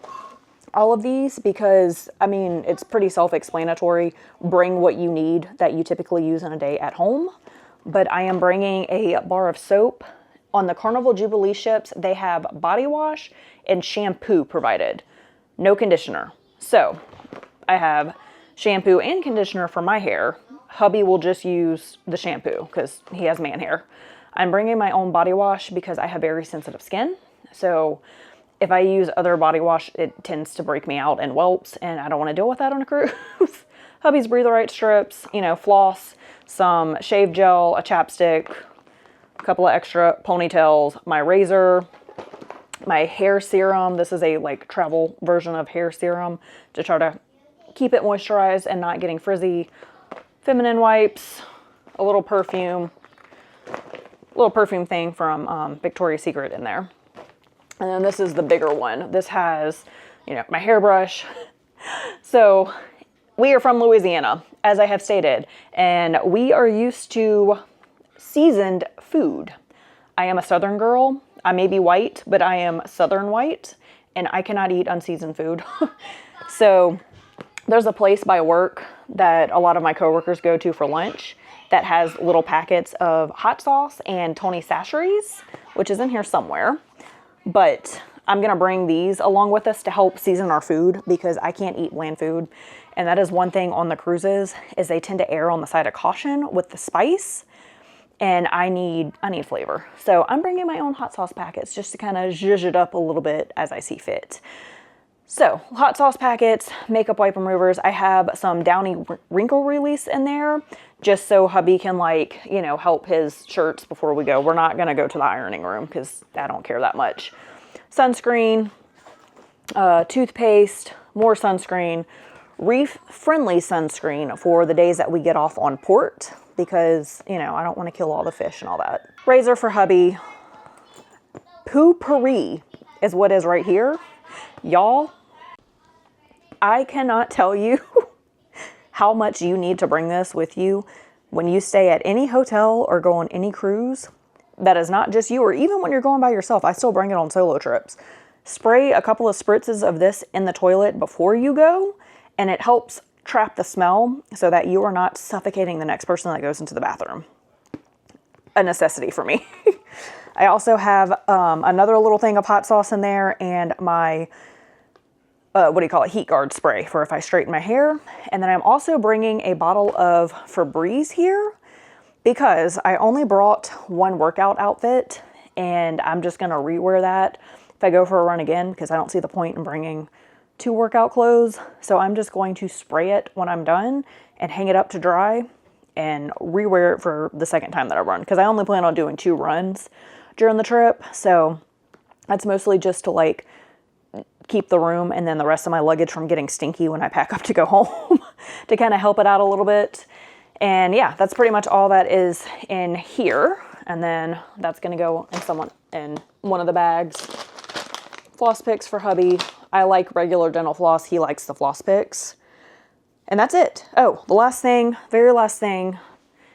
all of these because, I mean, it's pretty self-explanatory. Bring what you need that you typically use in a day at home. But I am bringing a bar of soap. On the Carnival Jubilee ships, they have body wash and shampoo provided. No conditioner. So I have shampoo and conditioner for my hair. Hubby will just use the shampoo because he has man hair. I'm bringing my own body wash because I have very sensitive skin. So if I use other body wash, it tends to break me out and whelps, and I don't want to deal with that on a cruise. Hubby's Breathe Right strips, you know, floss, some shave gel, a chapstick, a couple of extra ponytails, my razor, my hair serum. This is a like travel version of hair serum to try to keep it moisturized and not getting frizzy. Feminine wipes, a little perfume thing from Victoria's Secret in there. And then this is the bigger one. This has, you know, my hairbrush. So we are from Louisiana, as I have stated, and we are used to seasoned food. I am a Southern girl. I may be white, but I am Southern white, and I cannot eat unseasoned food. So there's a place by work that a lot of my coworkers go to for lunch that has little packets of hot sauce and Tony Chachere's, which is in here somewhere. But I'm going to bring these along with us to help season our food because I can't eat bland food. And that is one thing on the cruises is they tend to err on the side of caution with the spice. And I need flavor. So I'm bringing my own hot sauce packets just to kind of zhuzh it up a little bit as I see fit. So, hot sauce packets, makeup wipe removers. I have some Downy wrinkle release in there just so hubby can, like, you know, help his shirts before we go. We're not going to go to the ironing room because I don't care that much. Sunscreen, toothpaste, more sunscreen, reef-friendly sunscreen for the days that we get off on port because, you know, I don't want to kill all the fish and all that. Razor for hubby. Poo-pourri is what is right here. Y'all, I cannot tell you how much you need to bring this with you when you stay at any hotel or go on any cruise that is not just you, or even when you're going by yourself. I still bring it on solo trips. Spray a couple of spritzes of this in the toilet before you go, and it helps trap the smell so that you are not suffocating the next person that goes into the bathroom. A necessity for me. I also have another little thing of hot sauce in there and my heat guard spray for if I straighten my hair. And then I'm also bringing a bottle of Febreze here because I only brought one workout outfit and I'm just going to rewear that if I go for a run again because I don't see the point in bringing 2 workout clothes. So I'm just going to spray it when I'm done and hang it up to dry and rewear it for the second time that I run because I only plan on doing 2 runs during the trip. So that's mostly just to like keep the room and then the rest of my luggage from getting stinky when I pack up to go home to kind of help it out a little bit. And yeah, that's pretty much all that is in here. And then that's going to go in one of the bags. Floss picks for hubby. I like regular dental floss. He likes the floss picks. And that's it. Oh, the last thing, very last thing.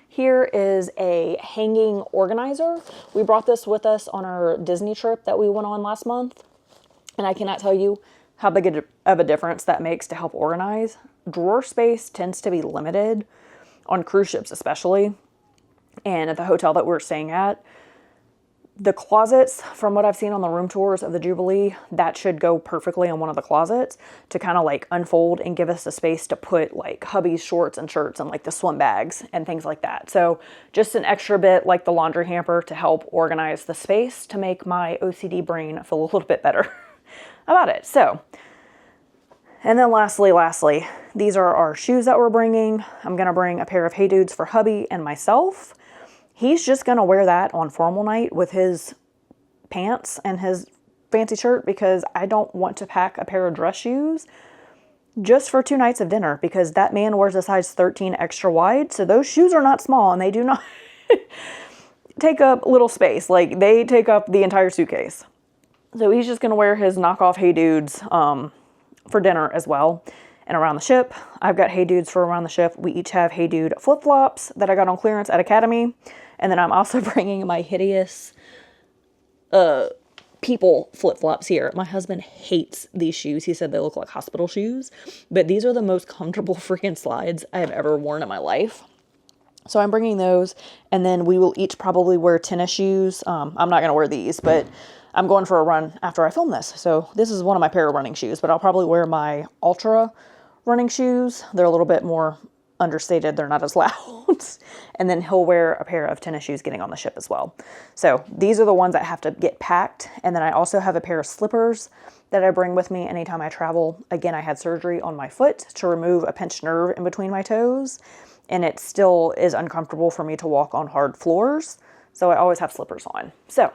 Here is a hanging organizer. We brought this with us on our Disney trip that we went on last month. And I cannot tell you how big of a difference that makes to help organize. Drawer space tends to be limited on cruise ships especially. And at the hotel that we're staying at, the closets, from what I've seen on the room tours of the Jubilee, that should go perfectly in one of the closets to kind of like unfold and give us the space to put like hubby's shorts and shirts and like the swim bags and things like that. So just an extra bit like the laundry hamper to help organize the space to make my OCD brain feel a little bit better about it. So, and then lastly, these are our shoes that we're bringing. I'm going to bring a pair of Hey Dudes for hubby and myself. He's just going to wear that on formal night with his pants and his fancy shirt because I don't want to pack a pair of dress shoes just for 2 nights of dinner because that man wears a size 13 extra wide. So those shoes are not small and they do not take up little space. Like they take up the entire suitcase. So he's just going to wear his knockoff Hey Dudes for dinner as well. And around the ship, I've got Hey Dudes for around the ship. We each have Hey Dude flip-flops that I got on clearance at Academy. And then I'm also bringing my hideous people flip-flops here. My husband hates these shoes. He said they look like hospital shoes. But these are the most comfortable freaking slides I have ever worn in my life. So I'm bringing those. And then we will each probably wear tennis shoes. I'm not going to wear these, but I'm going for a run after I film this. So this is one of my pair of running shoes. But I'll probably wear my Ultra running shoes. They're a little bit more understated. They're not as loud. And then he'll wear a pair of tennis shoes getting on the ship as well. So these are the ones that have to get packed. And then I also have a pair of slippers that I bring with me anytime I travel. Again, I had surgery on my foot to remove a pinched nerve in between my toes. And it still is uncomfortable for me to walk on hard floors. So I always have slippers on. So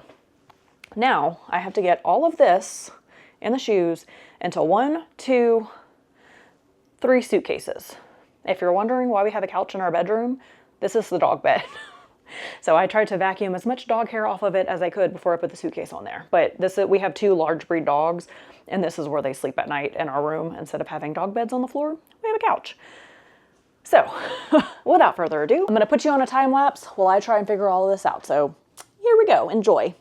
now I have to get all of this and the shoes into 1, 2, 3 suitcases. If you're wondering why we have a couch in our bedroom, this is the dog bed. So I tried to vacuum as much dog hair off of it as I could before I put the suitcase on there. But we have 2 large breed dogs, and this is where they sleep at night in our room. Instead of having dog beds on the floor, we have a couch. So without further ado, I'm going to put you on a time lapse while I try and figure all of this out. So here we go. Enjoy.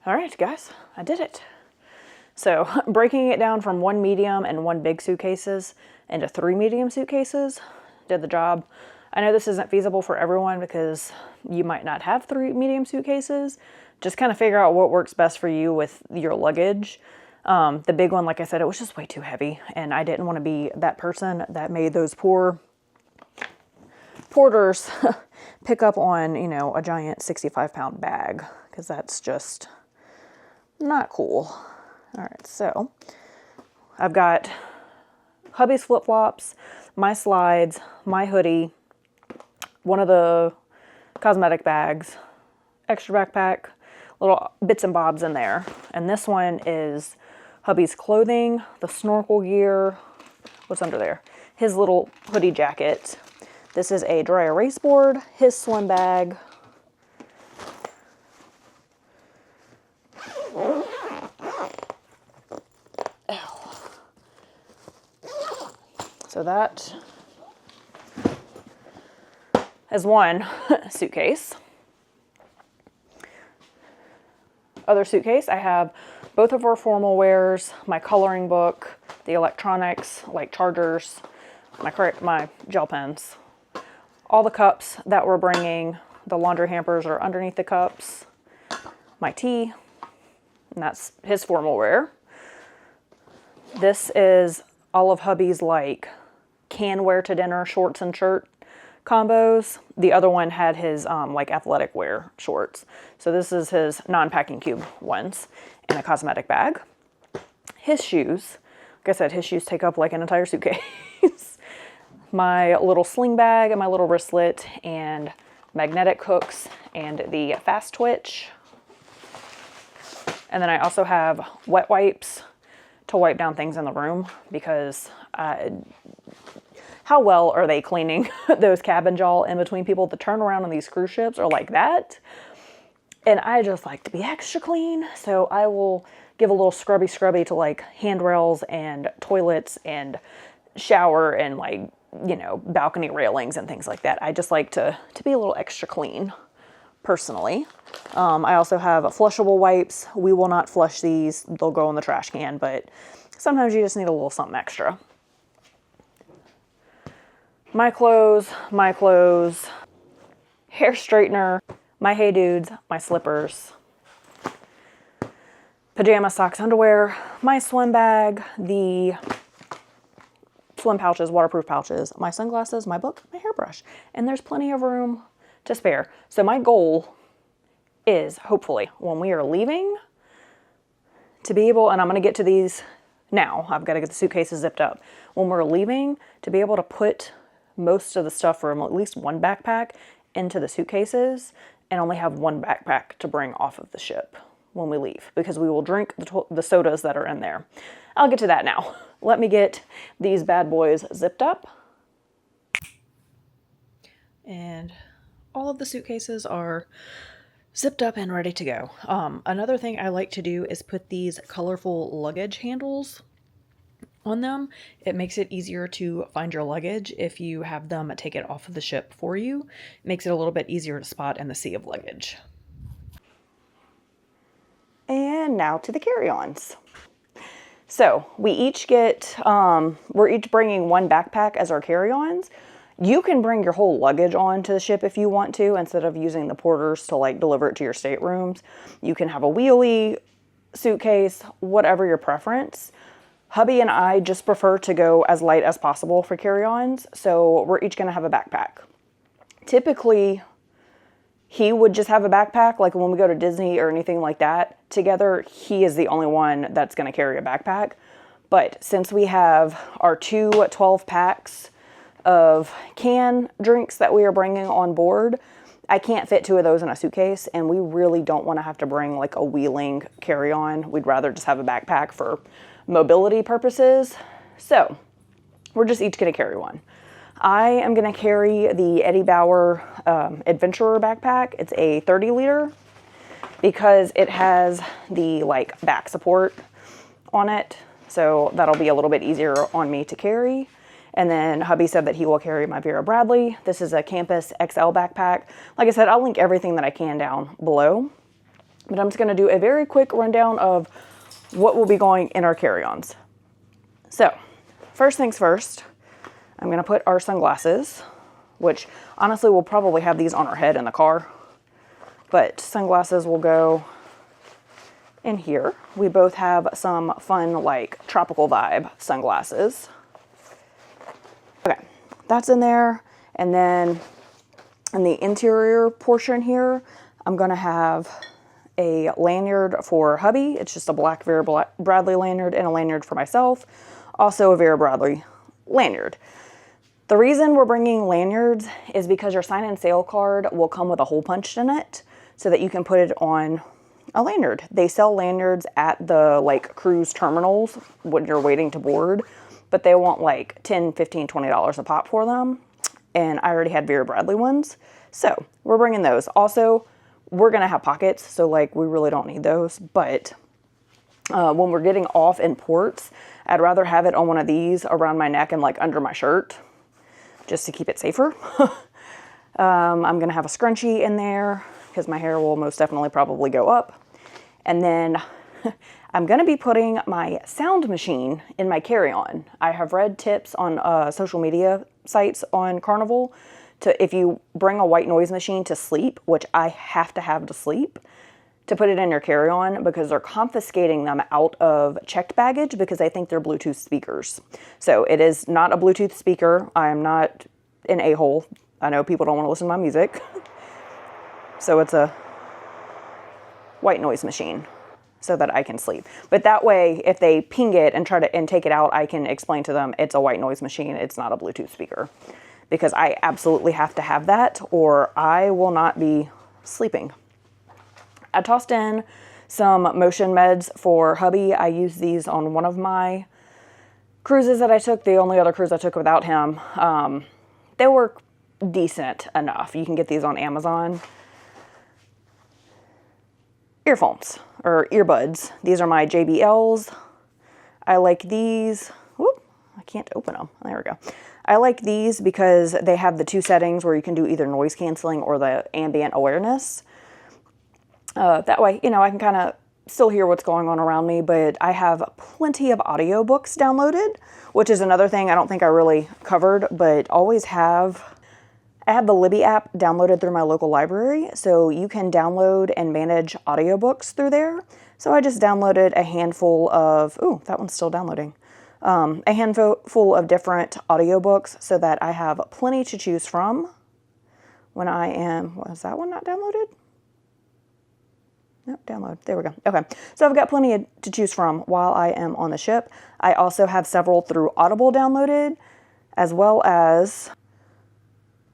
All right, guys, I did it. So breaking it down from 1 medium and 1 big suitcases into 3 medium suitcases did the job. I know this isn't feasible for everyone because you might not have 3 medium suitcases. Just kind of figure out what works best for you with your luggage. The big one, like I said, it was just way too heavy, and I didn't want to be that person that made those poor porters pick up on, you know, a giant 65-pound bag, because that's just not cool. All right, so I've got hubby's flip-flops, my slides, my hoodie, one of the cosmetic bags, extra backpack, little bits and bobs in there. And this one is hubby's clothing, the snorkel gear, what's under there? His little hoodie jacket. This is a dry erase board, his swim bag. So that is one suitcase. Other suitcase, I have both of our formal wears, my coloring book, the electronics like chargers, my gel pens, all the cups that we're bringing. The laundry hampers are underneath the cups, my tea, and that's his formal wear. This is all of hubby's like can wear to dinner shorts and shirt combos. The other one had his like athletic wear shorts. So this is his non-packing cube ones in a cosmetic bag. His shoes, like I said, his shoes take up like an entire suitcase. My little sling bag and my little wristlet and magnetic hooks and the fast twitch. And then I also have wet wipes to wipe down things in the room, because how well are they cleaning those cabin jaw in between people? The turnaround on these cruise ships are like that. And I just like to be extra clean. So I will give a little scrubby to like handrails and toilets and shower and like, you know, balcony railings and things like that. I just like to be a little extra clean personally. I also have flushable wipes. We will not flush these. They'll go in the trash can, but sometimes you just need a little something extra. My clothes, hair straightener, my Hey Dudes, my slippers, pajama, socks, underwear, my swim bag, the swim pouches, waterproof pouches, my sunglasses, my book, my hairbrush, and there's plenty of room to spare. So my goal is hopefully when we are leaving to be able, and I'm going to get to these now, I've got to get the suitcases zipped up. When we're leaving, to be able to put most of the stuff from at least one backpack into the suitcases and only have one backpack to bring off of the ship when we leave, because we will drink the sodas that are in there. I'll get to that now. Let me get these bad boys zipped up. And all of the suitcases are zipped up and ready to go. Another thing I like to do is put these colorful luggage handles on them. It makes it easier to find your luggage if you have them take it off of the ship for you. It makes it a little bit easier to spot in the sea of luggage. And now to the carry-ons. So we each get, we're each bringing one backpack as our carry-ons. You can bring your whole luggage onto the ship if you want to, instead of using the porters to like deliver it to your staterooms. You can have a wheelie, suitcase, whatever your preference. Hubby and I just prefer to go as light as possible for carry-ons, so we're each going to have a backpack. Typically, he would just have a backpack, like when we go to Disney or anything like that together, he is the only one that's going to carry a backpack. But since we have our 2 12 packs of canned drinks that we are bringing on board, I can't fit 2 of those in a suitcase, and we really don't want to have to bring like a wheeling carry-on. We'd rather just have a backpack for mobility purposes. So we're just each going to carry one. I am going to carry the Eddie Bauer Adventurer backpack. It's a 30 liter because it has the like back support on it. So that'll be a little bit easier on me to carry. And then hubby said that he will carry my Vera Bradley. This is a Campus XL backpack. Like I said, I'll link everything that I can down below. But I'm just going to do a very quick rundown of what will be going in our carry-ons. So, first things first, I'm going to put our sunglasses, which honestly we'll probably have these on our head in the car. But sunglasses will go in here. We both have some fun, like, tropical vibe sunglasses. Okay, that's in there. And then in the interior portion here, I'm going to have a lanyard for hubby. It's just a black Vera Bradley lanyard and a lanyard for myself. Also a Vera Bradley lanyard. The reason we're bringing lanyards is because your sign and sale card will come with a hole punched in it so that you can put it on a lanyard. They sell lanyards at the like cruise terminals when you're waiting to board, but they want like $10, $15, $20 a pop for them. And I already had Vera Bradley ones. So we're bringing those. Also, we're going to have pockets, so like we really don't need those. But when we're getting off in ports, I'd rather have it on one of these around my neck and like under my shirt, just to keep it safer. I'm going to have a scrunchie in there because my hair will most definitely probably go up. And then I'm going to be putting my sound machine in my carry-on. I have read tips on social media sites on Carnival to, if you bring a white noise machine to sleep, which I have to have to sleep, to put it in your carry-on because they're confiscating them out of checked baggage because they think they're Bluetooth speakers. So it is not a Bluetooth speaker. I am not an a-hole. I know people don't want to listen to my music. So it's a white noise machine so that I can sleep. But that way, if they ping it and try to take it out, I can explain to them it's a white noise machine. It's not a Bluetooth speaker. Because I absolutely have to have that or I will not be sleeping. I tossed in some motion meds for hubby. I used these on one of my cruises that I took, the only other cruise I took without him. They were decent enough. You can get these on Amazon. Earphones or earbuds. These are my JBLs. I like these. Whoop, I can't open them. There we go. I like these because they have the two settings where you can do either noise canceling or the ambient awareness. That way, you know, I can kind of still hear what's going on around me, but I have plenty of audiobooks downloaded, which is another thing I don't think I really covered, but I have the Libby app downloaded through my local library, so you can download and manage audiobooks through there. So I just downloaded a handful of, ooh, that one's still downloading. A handful of different audiobooks so that I have plenty to choose from when I am, was that one not downloaded? Nope, download. There we go. Okay. So I've got plenty to choose from while I am on the ship. I also have several through Audible downloaded, as well as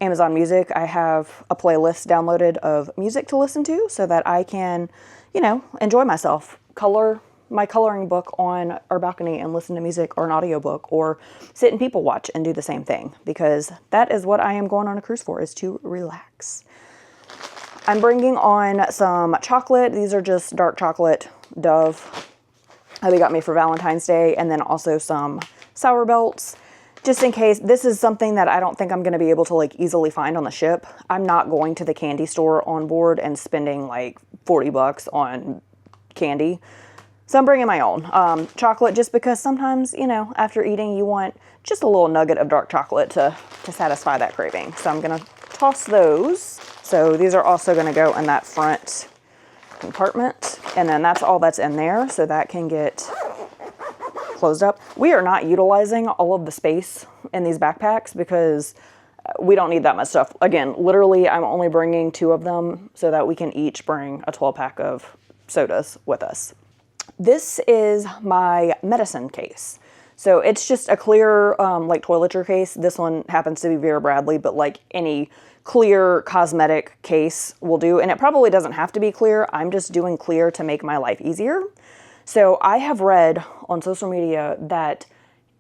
Amazon Music. I have a playlist downloaded of music to listen to so that I can, you know, enjoy myself, color my coloring book on our balcony and listen to music or an audiobook or sit and people watch and do the same thing because that is what I am going on a cruise for, is to relax. I'm bringing on some chocolate. These are just dark chocolate Dove. They got me for Valentine's Day, and then also some sour belts just in case. This is something that I don't think I'm going to be able to like easily find on the ship. I'm not going to the candy store on board and spending like $40 on candy. So I'm bringing my own chocolate just because sometimes, you know, after eating, you want just a little nugget of dark chocolate to satisfy that craving. So I'm going to toss those. So these are also going to go in that front compartment. And then that's all that's in there. So that can get closed up. We are not utilizing all of the space in these backpacks because we don't need that much stuff. Again, literally, I'm only bringing 2 of them so that we can each bring a 12-pack of sodas with us. This is my medicine case. So it's just a clear, like toiletry case. This one happens to be Vera Bradley, but like any clear cosmetic case will do. And it probably doesn't have to be clear. I'm just doing clear to make my life easier. So I have read on social media that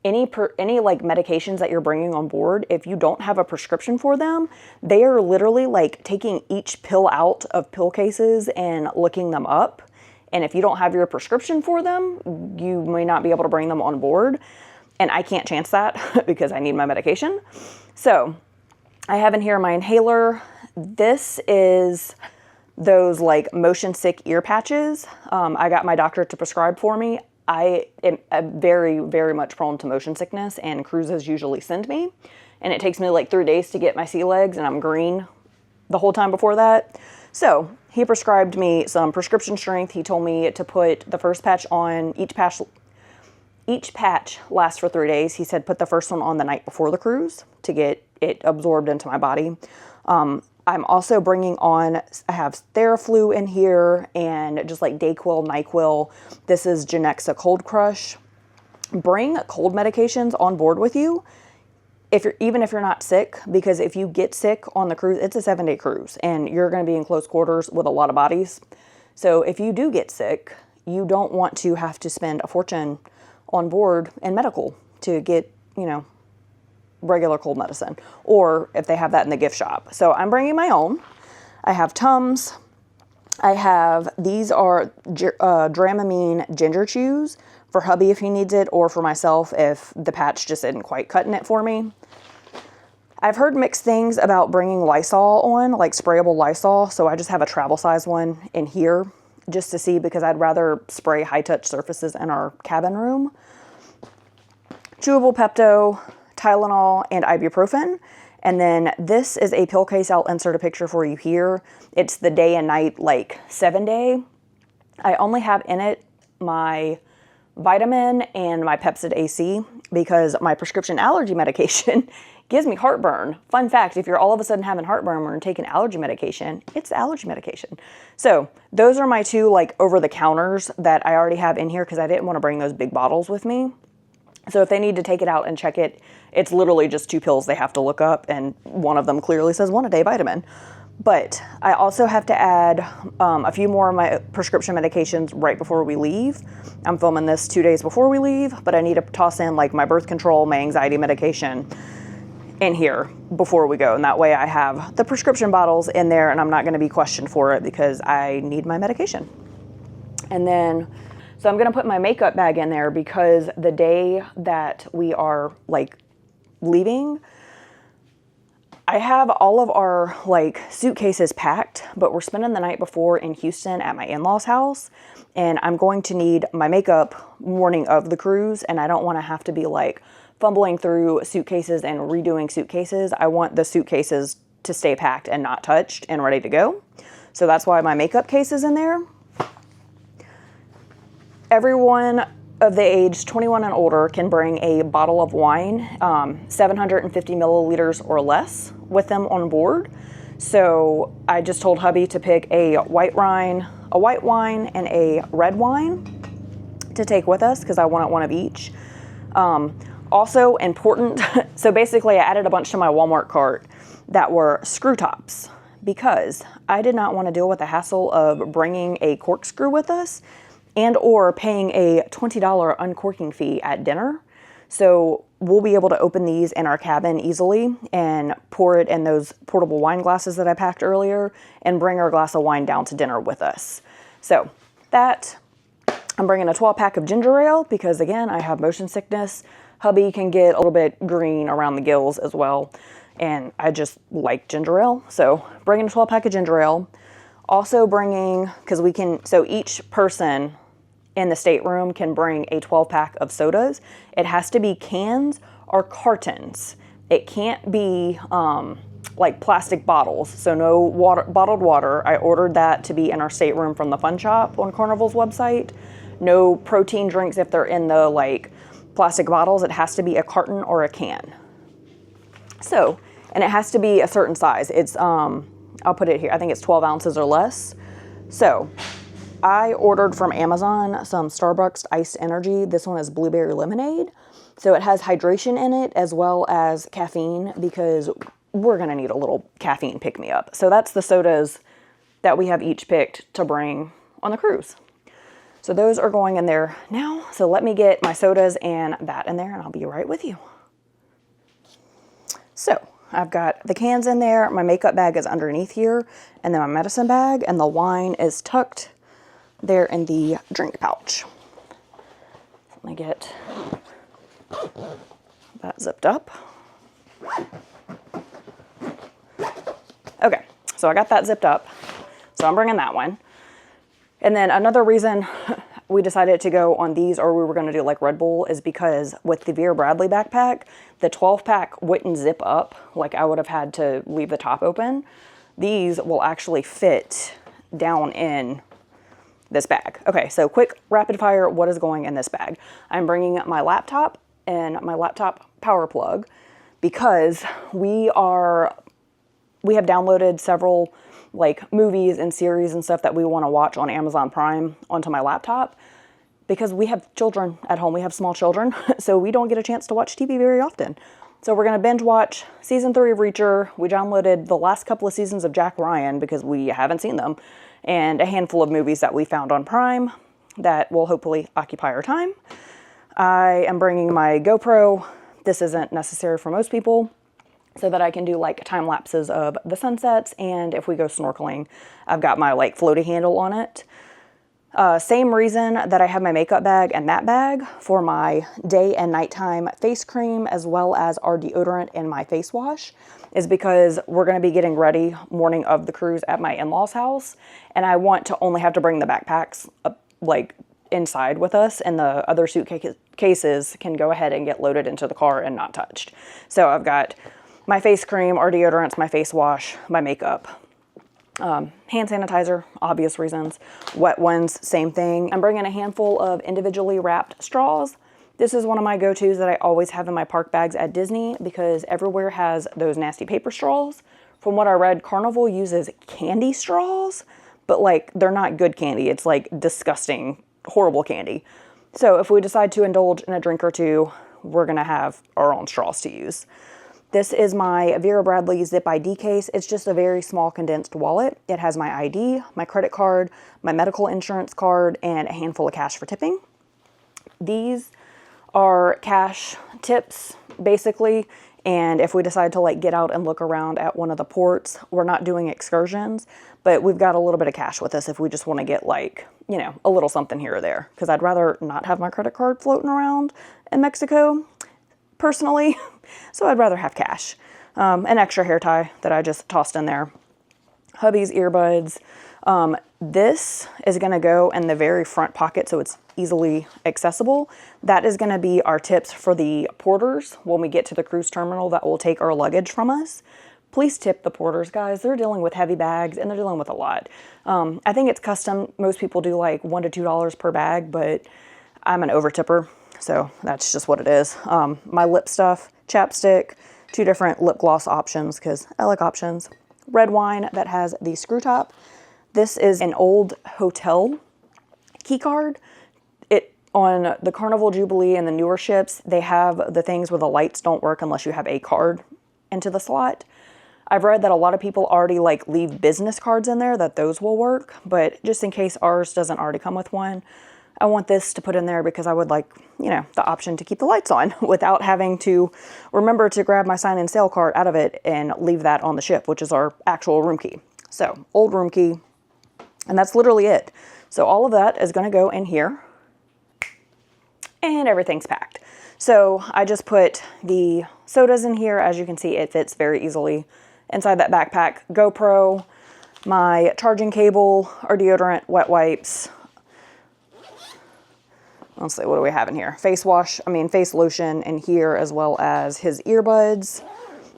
any like medications that you're bringing on board, if you don't have a prescription for them, they are literally like taking each pill out of pill cases and looking them up. And if you don't have your prescription for them, you may not be able to bring them on board. And I can't chance that because I need my medication. So I have in here my inhaler. This is those like motion sick ear patches. I got my doctor to prescribe for me. I am very, very much prone to motion sickness, and cruises usually send me. And it takes me like 3 days to get my sea legs, and I'm green the whole time before that. So he prescribed me some prescription strength. He told me to put the first patch on, each patch lasts for 3 days. He said put the first one on the night before the cruise to get it absorbed into my body. I'm also bringing on, I have Theraflu in here and just like Dayquil, NyQuil. This is Genexa Cold Crush. Bring cold medications on board with you, even if you're not sick, because if you get sick on the cruise, it's a 7-day cruise and you're going to be in close quarters with a lot of bodies. So if you do get sick, you don't want to have to spend a fortune on board in medical to get, you know, regular cold medicine, or if they have that in the gift shop. So I'm bringing my own. I have Tums. I have, these are Dramamine ginger chews for hubby if he needs it, or for myself if the patch just isn't quite cutting it for me. I've heard mixed things about bringing Lysol on, like sprayable Lysol. So I just have a travel size one in here just to see, because I'd rather spray high touch surfaces in our cabin room. Chewable Pepto, Tylenol, and ibuprofen. And then this is a pill case. I'll insert a picture for you here. It's the day and night, like 7-day. I only have in it my vitamin and my Pepcid AC because my prescription allergy medication gives me heartburn. Fun fact, if you're all of a sudden having heartburn when you're taking allergy medication, it's allergy medication. So those are my two like over the counters that I already have in here because I didn't want to bring those big bottles with me. So if they need to take it out and check it, it's literally just 2 pills they have to look up, and one of them clearly says 1 a day vitamin. But I also have to add a few more of my prescription medications right before we leave. I'm filming this 2 days before we leave, but I need to toss in like my birth control, my anxiety medication in here before we go. And that way I have the prescription bottles in there and I'm not going to be questioned for it because I need my medication. And then, so I'm going to put my makeup bag in there because the day that we are like leaving, I have all of our like suitcases packed, but we're spending the night before in Houston at my in-laws house, and I'm going to need my makeup morning of the cruise, and I don't want to have to be like fumbling through suitcases and redoing suitcases. I want the suitcases to stay packed and not touched and ready to go. So that's why my makeup case is in there. Everyone of the age 21 and older can bring a bottle of wine, 750 milliliters or less, with them on board. So I just told hubby to pick a white wine, and a red wine to take with us because I wanted one of each. Also important, so basically I added a bunch to my Walmart cart that were screw tops because I did not want to deal with the hassle of bringing a corkscrew with us and or paying a $20 uncorking fee at dinner. So we'll be able to open these in our cabin easily and pour it in those portable wine glasses that I packed earlier and bring our glass of wine down to dinner with us. So that, I'm bringing a 12-pack of ginger ale because again, I have motion sickness. Hubby can get a little bit green around the gills as well. And I just like ginger ale. So bringing a 12-pack of ginger ale. Also bringing, because we can, so each person in the stateroom can bring a 12-pack of sodas. It has to be cans or cartons. It can't be like plastic bottles. So no water, bottled water. I ordered that to be in our stateroom from the Fun Shop on Carnival's website. No protein drinks if they're in the like plastic bottles. It has to be a carton or a can. So, and it has to be a certain size. It's, I'll put it here. I think it's 12 ounces or less. So I ordered from Amazon some Starbucks iced energy. This one is blueberry lemonade. So it has hydration in it as well as caffeine because we're going to need a little caffeine pick-me-up. So that's the sodas that we have each picked to bring on the cruise. So those are going in there now. So let me get my sodas and that in there and I'll be right with you. So I've got the cans in there. My makeup bag is underneath here and then my medicine bag, and the wine is tucked there in the drink pouch. Let me get that zipped up. Okay, so I got that zipped up. So I'm bringing that one. And then another reason we decided to go on these, or we were going to do like Red Bull, is because with the Vera Bradley backpack, the 12 pack wouldn't zip up. Like I would have had to leave the top open. These will actually fit down in this bag. Okay, so quick rapid fire, what is going in this bag? I'm bringing my laptop and my laptop power plug because we have downloaded several like movies and series and stuff that we want to watch on Amazon Prime onto my laptop because we have children at home. We have small children, so we don't get a chance to watch TV very often. So we're going to binge watch season 3 of Reacher. We downloaded the last couple of seasons of Jack Ryan because we haven't seen them, and a handful of movies that we found on Prime that will hopefully occupy our time. I am bringing my GoPro. This isn't necessary for most people, so that I can do like time lapses of the sunsets, and if we go snorkeling, I've got my like floaty handle on it. Same reason that I have my makeup bag and that bag for my day and nighttime face cream, as well as our deodorant and my face wash, is because we're going to be getting ready morning of the cruise at my in-laws house, and I want to only have to bring the backpacks like inside with us, and the other suitcases can go ahead and get loaded into the car and not touched. So I've got my face cream, our deodorants, my face wash, my makeup, hand sanitizer, obvious reasons, wet ones, same thing. I'm bringing a handful of individually wrapped straws. This is one of my go-tos that I always have in my park bags at Disney because everywhere has those nasty paper straws. From what I read, Carnival uses candy straws, but like they're not good candy. It's like disgusting, horrible candy. So if we decide to indulge in a drink or two, we're gonna have our own straws to use. This is my Vera Bradley Zip ID case. It's just a very small condensed wallet. It has my ID, my credit card, my medical insurance card, and a handful of cash for tipping. These are cash tips, basically. And if we decide to like get out and look around at one of the ports, we're not doing excursions, but we've got a little bit of cash with us if we just want to get like, you know, a little something here or there. Because I'd rather not have my credit card floating around in Mexico, personally. So I'd rather have cash. An extra hair tie that I just tossed in there. Hubby's earbuds. This is going to go in the very front pocket so it's easily accessible. That is going to be our tips for the porters when we get to the cruise terminal that will take our luggage from us. Please tip the porters, guys. They're dealing with heavy bags and they're dealing with a lot. I think it's custom. Most people do like $1 to $2 per bag, but I'm an over tipper. So that's just what it is. My lip stuff, chapstick, 2 different lip gloss options because I like options. Red wine that has the screw top. This is an old hotel key card. On the Carnival Jubilee and the newer ships, they have the things where the lights don't work unless you have a card into the slot. I've read that a lot of people already like leave business cards in there, that those will work, but just in case ours doesn't already come with one, I want this to put in there because I would like, you know, the option to keep the lights on without having to remember to grab my sign and sale card out of it and leave that on the ship, which is our actual room key. So old room key, and that's literally it. So all of that is going to go in here and everything's packed. So I just put the sodas in here. As you can see, it fits very easily inside that backpack. GoPro, my charging cable, our deodorant, wet wipes. Let's see, what do we have in here? Face lotion in here, as well as his earbuds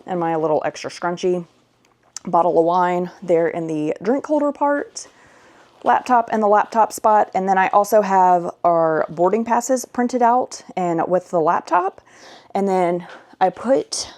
and my little extra scrunchie. Bottle of wine there in the drink holder part. Laptop in the laptop spot. And then I also have our boarding passes printed out and with the laptop. And then I put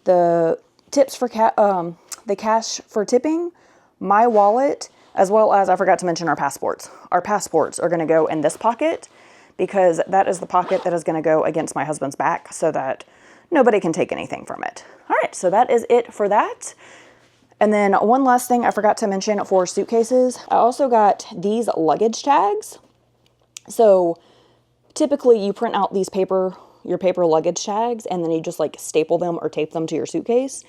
the tips for the cash for tipping, my wallet, as well as I forgot to mention our passports. Our passports are going to go in this pocket because that is the pocket that is going to go against my husband's back so that nobody can take anything from it. All right, so that is it for that. And then one last thing I forgot to mention for suitcases. I also got these luggage tags. So typically you print out these your paper luggage tags, and then you just like staple them or tape them to your suitcase.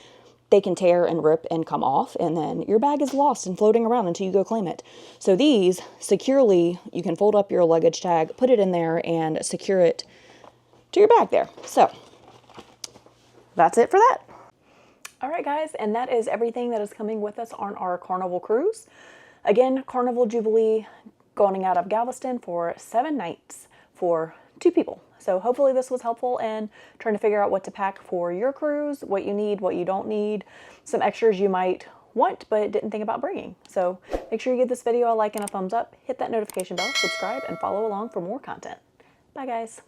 They can tear and rip and come off, and then your bag is lost and floating around until you go claim it. So these securely, you can fold up your luggage tag, put it in there, and secure it to your bag there. So that's it for that. All right, guys, and that is everything that is coming with us on our Carnival cruise. Again, Carnival Jubilee going out of Galveston for 7 nights for 2 people. So hopefully this was helpful in trying to figure out what to pack for your cruise, what you need, what you don't need, some extras you might want but didn't think about bringing. So make sure you give this video a like and a thumbs up, hit that notification bell, subscribe, and follow along for more content. Bye guys.